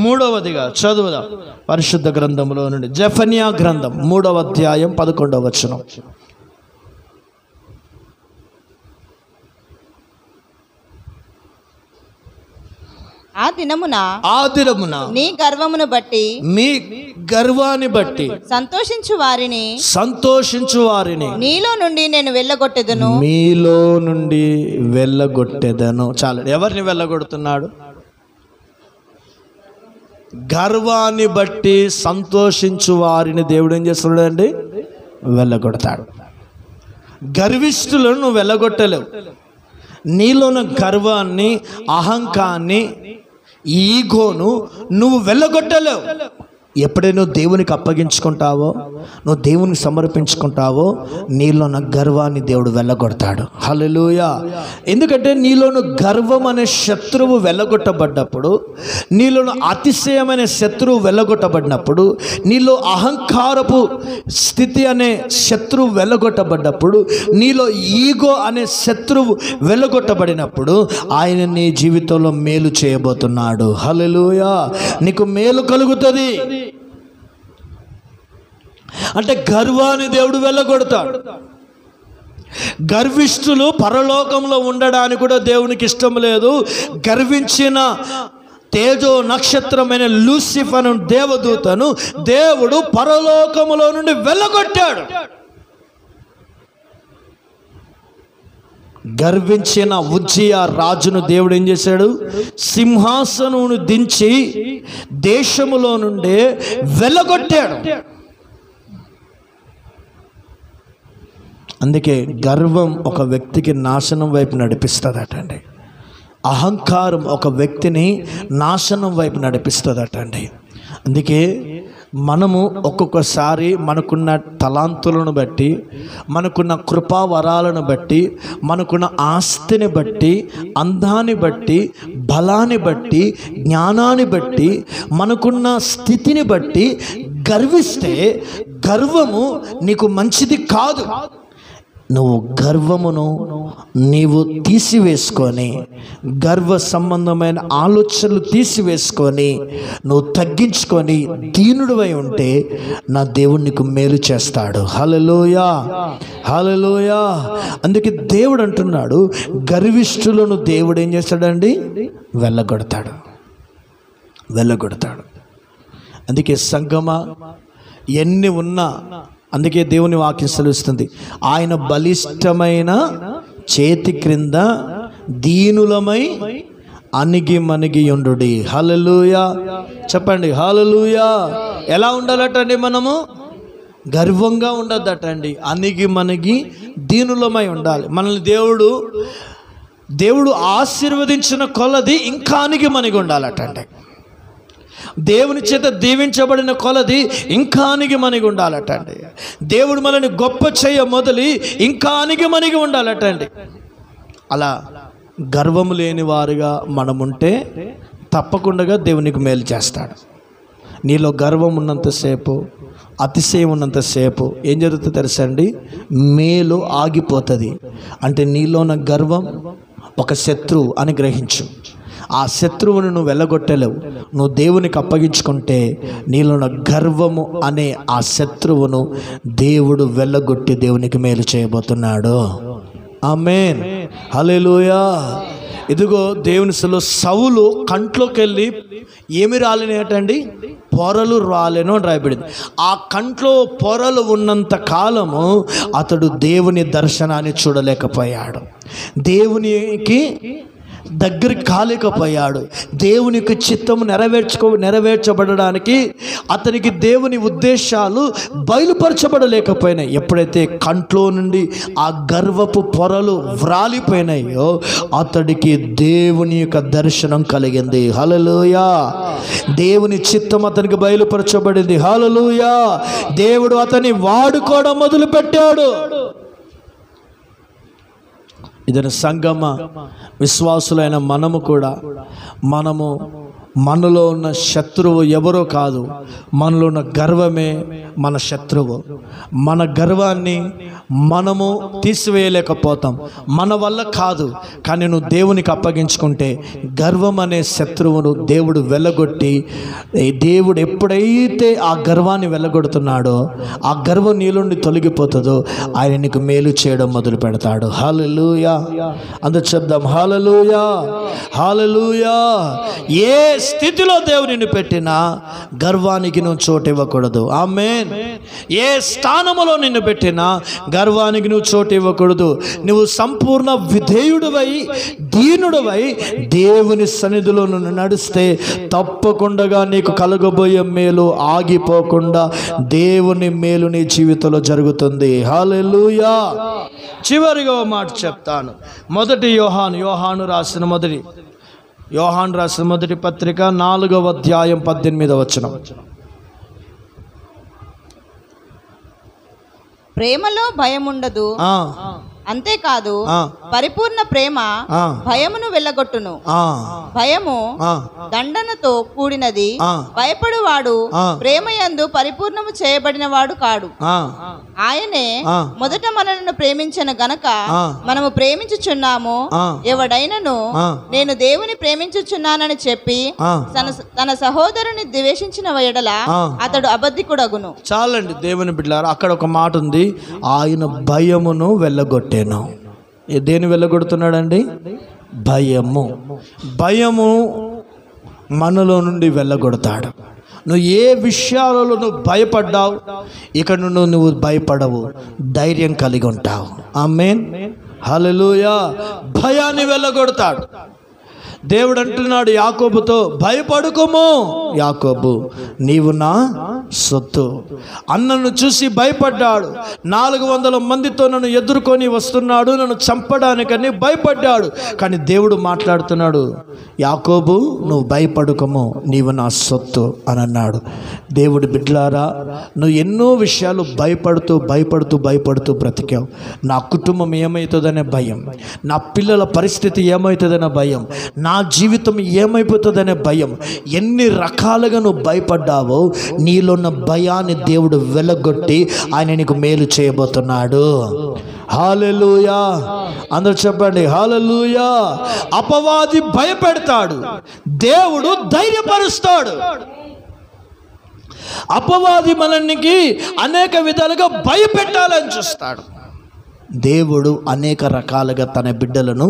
మూడవదిగా చదువుదాం పరిశుద్ధ గ్రంథంలో నుండి జెఫన్యా గ్రంథం 3వ అధ్యాయం 11వ వచనం. ఆ దినమున నీ గర్వమును బట్టి, మీ గర్వాన్ని బట్టి సంతోషించు వారిని నీలో నుండి నేను వెళ్ళగొట్టెదను. మీలో నుండి వెళ్ళగొట్టెదను. చాలు. ఎవరిని వెళ్ళగొడుతున్నాడు? గర్వాన్ని బట్టి సంతోషించు వారిని దేవుడు ఏం చేస్తున్నాడండి? వెళ్ళగొడతాడు. గర్విష్ఠులను నువ్వు వెళ్ళగొట్టలేవు. నీలోని గర్వాన్ని, అహంకాన్ని ఈ ఈగోను నువ్వు వెళ్ళగొట్టలేవు. ఎప్పుడైనా నువ్వు దేవునికి అప్పగించుకుంటావో, నువ్వు దేవునికి సమర్పించుకుంటావో, నీలోన గర్వాన్ని దేవుడు వెళ్ళగొడతాడు. హల్లెలూయా. ఎందుకంటే నీలోను గర్వం అనే శత్రువు వెళ్ళగొట్టబడ్డప్పుడు, నీలోను అతిశయమైన శత్రువు వెళ్ళగొట్టబడినప్పుడు, నీలో అహంకారపు స్థితి అనే శత్రువు వెళ్ళగొట్టబడ్డప్పుడు, నీలో ఈగో అనే శత్రువు వెళ్ళగొట్టబడినప్పుడు ఆయన నీ జీవితంలో మేలు చేయబోతున్నాడు. హల్లెలూయా. నీకు మేలు కలుగుతుంది. అంటే గర్వాన్ని దేవుడు వెళ్ళగొడతాడు. గర్విష్ఠులు పరలోకంలో ఉండడానికి కూడా దేవునికి ఇష్టం లేదు. గర్వించిన తేజో నక్షత్రమైన లూసిఫర్ అను దేవదూతను దేవుడు పరలోకములో నుండి వెళ్ళగొట్టాడు. గర్వించిన ఉజ్జియా రాజును దేవుడు ఏం చేశాడు? సింహాసనమును దించి దేశములో నుండే వెళ్ళగొట్టాడు. అందుకే గర్వం ఒక వ్యక్తికి నాశనం వైపు నడిపిస్తుందటండి. అహంకారం ఒక వ్యక్తిని నాశనం వైపు నడిపిస్తుందటండి. అందుకే మనము ఒక్కొక్కసారి మనకున్న తలాంతులను బట్టి, మనకున్న కృపావరాలను బట్టి, మనకున్న ఆస్తిని బట్టి, అందాన్ని బట్టి, బలాన్ని బట్టి, జ్ఞానాన్ని బట్టి, మనకున్న స్థితిని బట్టి గర్విస్తే గర్వము నీకు మంచిది కాదు. నువ్వు గర్వమును నీవు తీసివేసుకొని, గర్వ సంబంధమైన ఆలోచనలు తీసివేసుకొని, నువ్వు తగ్గించుకొని దీనుడివై ఉంటే నా దేవుడు నీకు మేలు చేస్తాడు. హల్లెలూయా, హల్లెలూయా. అందుకే దేవుడు అంటున్నాడు, గర్విష్ఠులను దేవుడు ఏం చేస్తాడండి? వెళ్ళగొడతాడు, వెళ్ళగొడతాడు. అందుకే సంగమా ఎన్ని ఉన్నా, అందుకే దేవుని వాక్యం సెలవిస్తుంది, ఆయన బలిష్టమైన చేతి క్రింద దీనులమై అణిగి మణిగి ఉండుడి. హల్లెలూయా. చెప్పండి హల్లెలూయా. ఎలా ఉండాలటండి? మనము గర్వంగా ఉండద్దటండి, అణిగి మణిగి దీనులమై ఉండాలి. మనల్ని దేవుడు ఆశీర్వదించిన కొలది ఇంకా అణిగి మణిగి ఉండాలటండి. దేవుని చేత దీవించబడిన కొలది ఇంకా అణిగి మణిగి ఉండాలటండి. దేవుడు మనల్ని గొప్ప చేయ మొదలు ఇంకా అణిగి మణిగి ఉండాలటండి. అలా గర్వము లేని వారుగా మనముంటే తప్పకుండా దేవునికి మేలు చేస్తాడు. నీలో గర్వం ఉన్నంతసేపు, అతిశయం ఉన్నంతసేపు ఏం జరుగుతుందో తెలుసండి? మేలు ఆగిపోతుంది. అంటే నీలోన గర్వం ఒక శత్రువు అని గ్రహించు. ఆ శత్రువును నువ్వు వెళ్ళగొట్టలేవు. నువ్వు దేవునికి అప్పగించుకుంటే నీలోన గర్వము అనే ఆ శత్రువును దేవుడు వెళ్ళగొట్టి దేవునికి మేలు చేయబోతున్నాడు. ఆమేన్, హల్లెలూయా. ఇదిగో దేవుని సౌలు కంట్లోకి వెళ్ళి ఏమి రాలేనటండి? పొరలు రాలేను అని రాయబడింది. ఆ కంట్లో పొరలు ఉన్నంత కాలము అతడు దేవుని దర్శనాన్ని చూడలేకపోయాడు, దేవునికి దగ్గరికి కాలేకపోయాడు. దేవుని యొక్క చిత్తము నెరవేర్చబడడానికి అతనికి దేవుని ఉద్దేశాలు బయలుపరచబడలేకపోయినాయి. ఎప్పుడైతే కంట్లో నుండి ఆ గర్వపు పొరలు వ్రాలిపోయినాయో అతడికి దేవుని యొక్క దర్శనం కలిగింది. హల్లెలూయా. దేవుని చిత్తం అతనికి బయలుపరచబడింది. హల్లెలూయా. దేవుడు అతన్ని వాడుకోవడం మొదలుపెట్టాడు. ఇదని సంగమ విశ్వాసులైన మనము కూడా, మనలో ఉన్న శత్రువు ఎవరో కాదు, మనలో ఉన్న గర్వమే మన శత్రువు. మన గర్వాన్ని మనము తీసివేయలేకపోతాం, మన వల్ల కాదు. కానీ నువ్వు దేవునికి అప్పగించుకుంటే గర్వం అనే శత్రువును దేవుడు వెళ్ళగొట్టి, దేవుడు ఎప్పుడైతే ఆ గర్వాన్ని వెళ్ళగొడుతున్నాడో, ఆ గర్వం నీలోండి తొలగిపోతుందో ఆయన నీకు మేలు చేయడం మొదలు పెడతాడు. హల్లెలూయా. అందరూ చెప్దాం హల్లెలూయా, హల్లెలూయా. ఏ స్థితిలో దేవుడు నిన్ను పెట్టినా గర్వానికి నువ్వు చోటు ఇవ్వకూడదు. ఆమేన్. ఏ స్థానములో నిన్ను పెట్టినా గర్వానికి నువ్వు చోటు ఇవ్వకూడదు. నువ్వు సంపూర్ణ విధేయుడివై, దీనుడివై దేవుని సన్నిధిలో నువ్వు నడిస్తే తప్పకుండా నీకు కలగబోయే మేలు ఆగిపోకుండా దేవుని మేలు నీ జీవితంలో జరుగుతుంది. హల్లెలూయా. చివరిగా మాట చెప్తాను. 1 యోహాను రాసిన యోహాను రాసిన మొదటి పత్రిక 4వ అధ్యాయం 18వ వచనం. ప్రేమలో భయం ఉండదు, అంతేకాదు పరిపూర్ణ ప్రేమ భయమును వెళ్ళగొట్టును. భయము దండనతో కూడినది, భయపడువాడు ప్రేమయందు పరిపూర్ణము చేయబడిన వాడు కాడు. ఆయనే మొదట మనలను ప్రేమించిన గనక మనము ప్రేమించుచున్నాము. ఎవడైనను నేను దేవుని ప్రేమించుచున్నానని చెప్పి తన సహోదరుని ద్వేషించిన ఎడల అతడు అబద్ధికుడగును. చాలండి దేవుని బిడ్డలారా, అక్కడ ఒక మాట ఉంది, ఆయన భయమును వెళ్ళగొట్టేను. దేని వెళ్ళగొడుతున్నాడండి? భయము. భయము మనలో నుండి వెళ్ళగొడతాడు. నువ్వు ఏ విషయాలలో నువ్వు భయపడ్డావు, ఇక నుండి నువ్వు భయపడవు, ధైర్యం కలిగి ఉంటావు. ఆమేన్, హల్లెలూయా. భయాన్ని వెళ్ళగొడతాడు. దేవుడు అంటున్నాడు యాకోబుతో, భయపడుకోము యాకోబు, నీవు నా సొత్తు. అన్నను చూసి భయపడ్డాడు. 400 మందితో నన్ను ఎదుర్కొని వస్తున్నాడు, నన్ను చంపడానికని భయపడ్డాడు. కానీ దేవుడు మాట్లాడుతున్నాడు, యాకోబు నువ్వు భయపడుకోము, నీవు నా సొత్తు అని అన్నాడు. దేవుడు బిడ్డలారా, నువ్వు ఎన్నో విషయాలు భయపడుతూ భయపడుతూ భయపడుతూ బ్రతికావు. నా కుటుంబం ఏమవుతుందనే భయం, నా పిల్లల పరిస్థితి ఏమవుతుందనే భయం, నా జీవితం ఏమైపోతుందనే భయం. ఎన్ని రకాలుగా నువ్వు భయపడ్డావో, నీలో ఉన్న భయాన్ని దేవుడు వెలగొట్టి ఆయన నీకు మేలు చేయబోతున్నాడు. హల్లెలూయా. అందరూ చెప్పండి హల్లెలూయా. అపవాది భయపెడతాడు, దేవుడు ధైర్యపరుస్తాడు. అపవాది మనకి అనేక విధాలుగా భయపెట్టాలని చూస్తాడు. దేవుడు అనేక రకాలుగా తన బిడ్డలను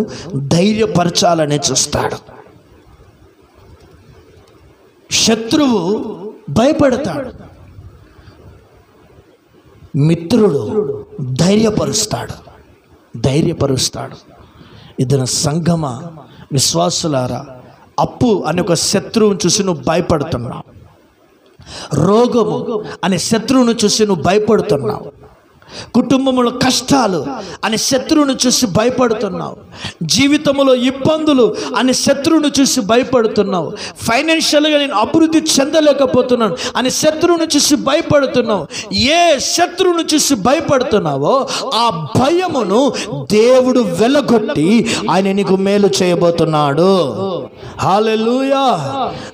ధైర్యపరచాలని చూస్తాడు. శత్రువు భయపడతాడు, మిత్రుడు ధైర్యపరుస్తాడు. ఇదన సంగమ విశ్వాసులారా, అప్పు అనే ఒక శత్రువును చూసి నువ్వు భయపడుతున్నావు, రోగము అనే శత్రువును చూసి నువ్వు భయపడుతున్నావు, కుటుంబంలో కష్టాలు అనే శత్రువును చూసి భయపడుతున్నావు, జీవితంలో ఇబ్బందులు అనే శత్రువును చూసి భయపడుతున్నావు, ఫైనాన్షియల్గా నేను అభివృద్ధి చెందలేకపోతున్నాను అనే శత్రువును చూసి భయపడుతున్నావు. ఏ శత్రువును చూసి భయపడుతున్నావో ఆ భయమును దేవుడు వెలగొట్టి ఆయన నీకు మేలు చేయబోతున్నాడు. హల్లెలూయా,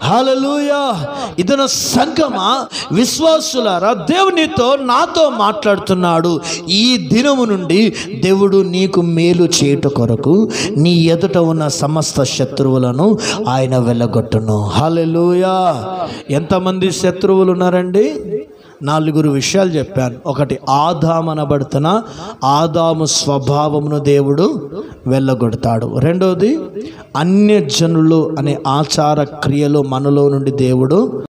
హల్లెలూయా. ఇదన సంగమ విశ్వాసులారా, దేవునితో నాతో మాట్లాడుతున్నాడు. ఈ దినము నుండి దేవుడు నీకు మేలు చేయుట కొరకు నీ ఎదుట ఉన్న సమస్త శత్రువులను ఆయన వెళ్ళగొట్టును. హల్లెలూయా. ఎంతమంది శత్రువులు ఉన్నారండి? 4 విషయాలు చెప్పాను. ఒకటి, ఆదాము అనబడుతున్న ఆదాము స్వభావమును దేవుడు వెళ్ళగొడతాడు. రెండోది, అన్యజనులు అనే ఆచార క్రియలు మనలో నుండి దేవుడు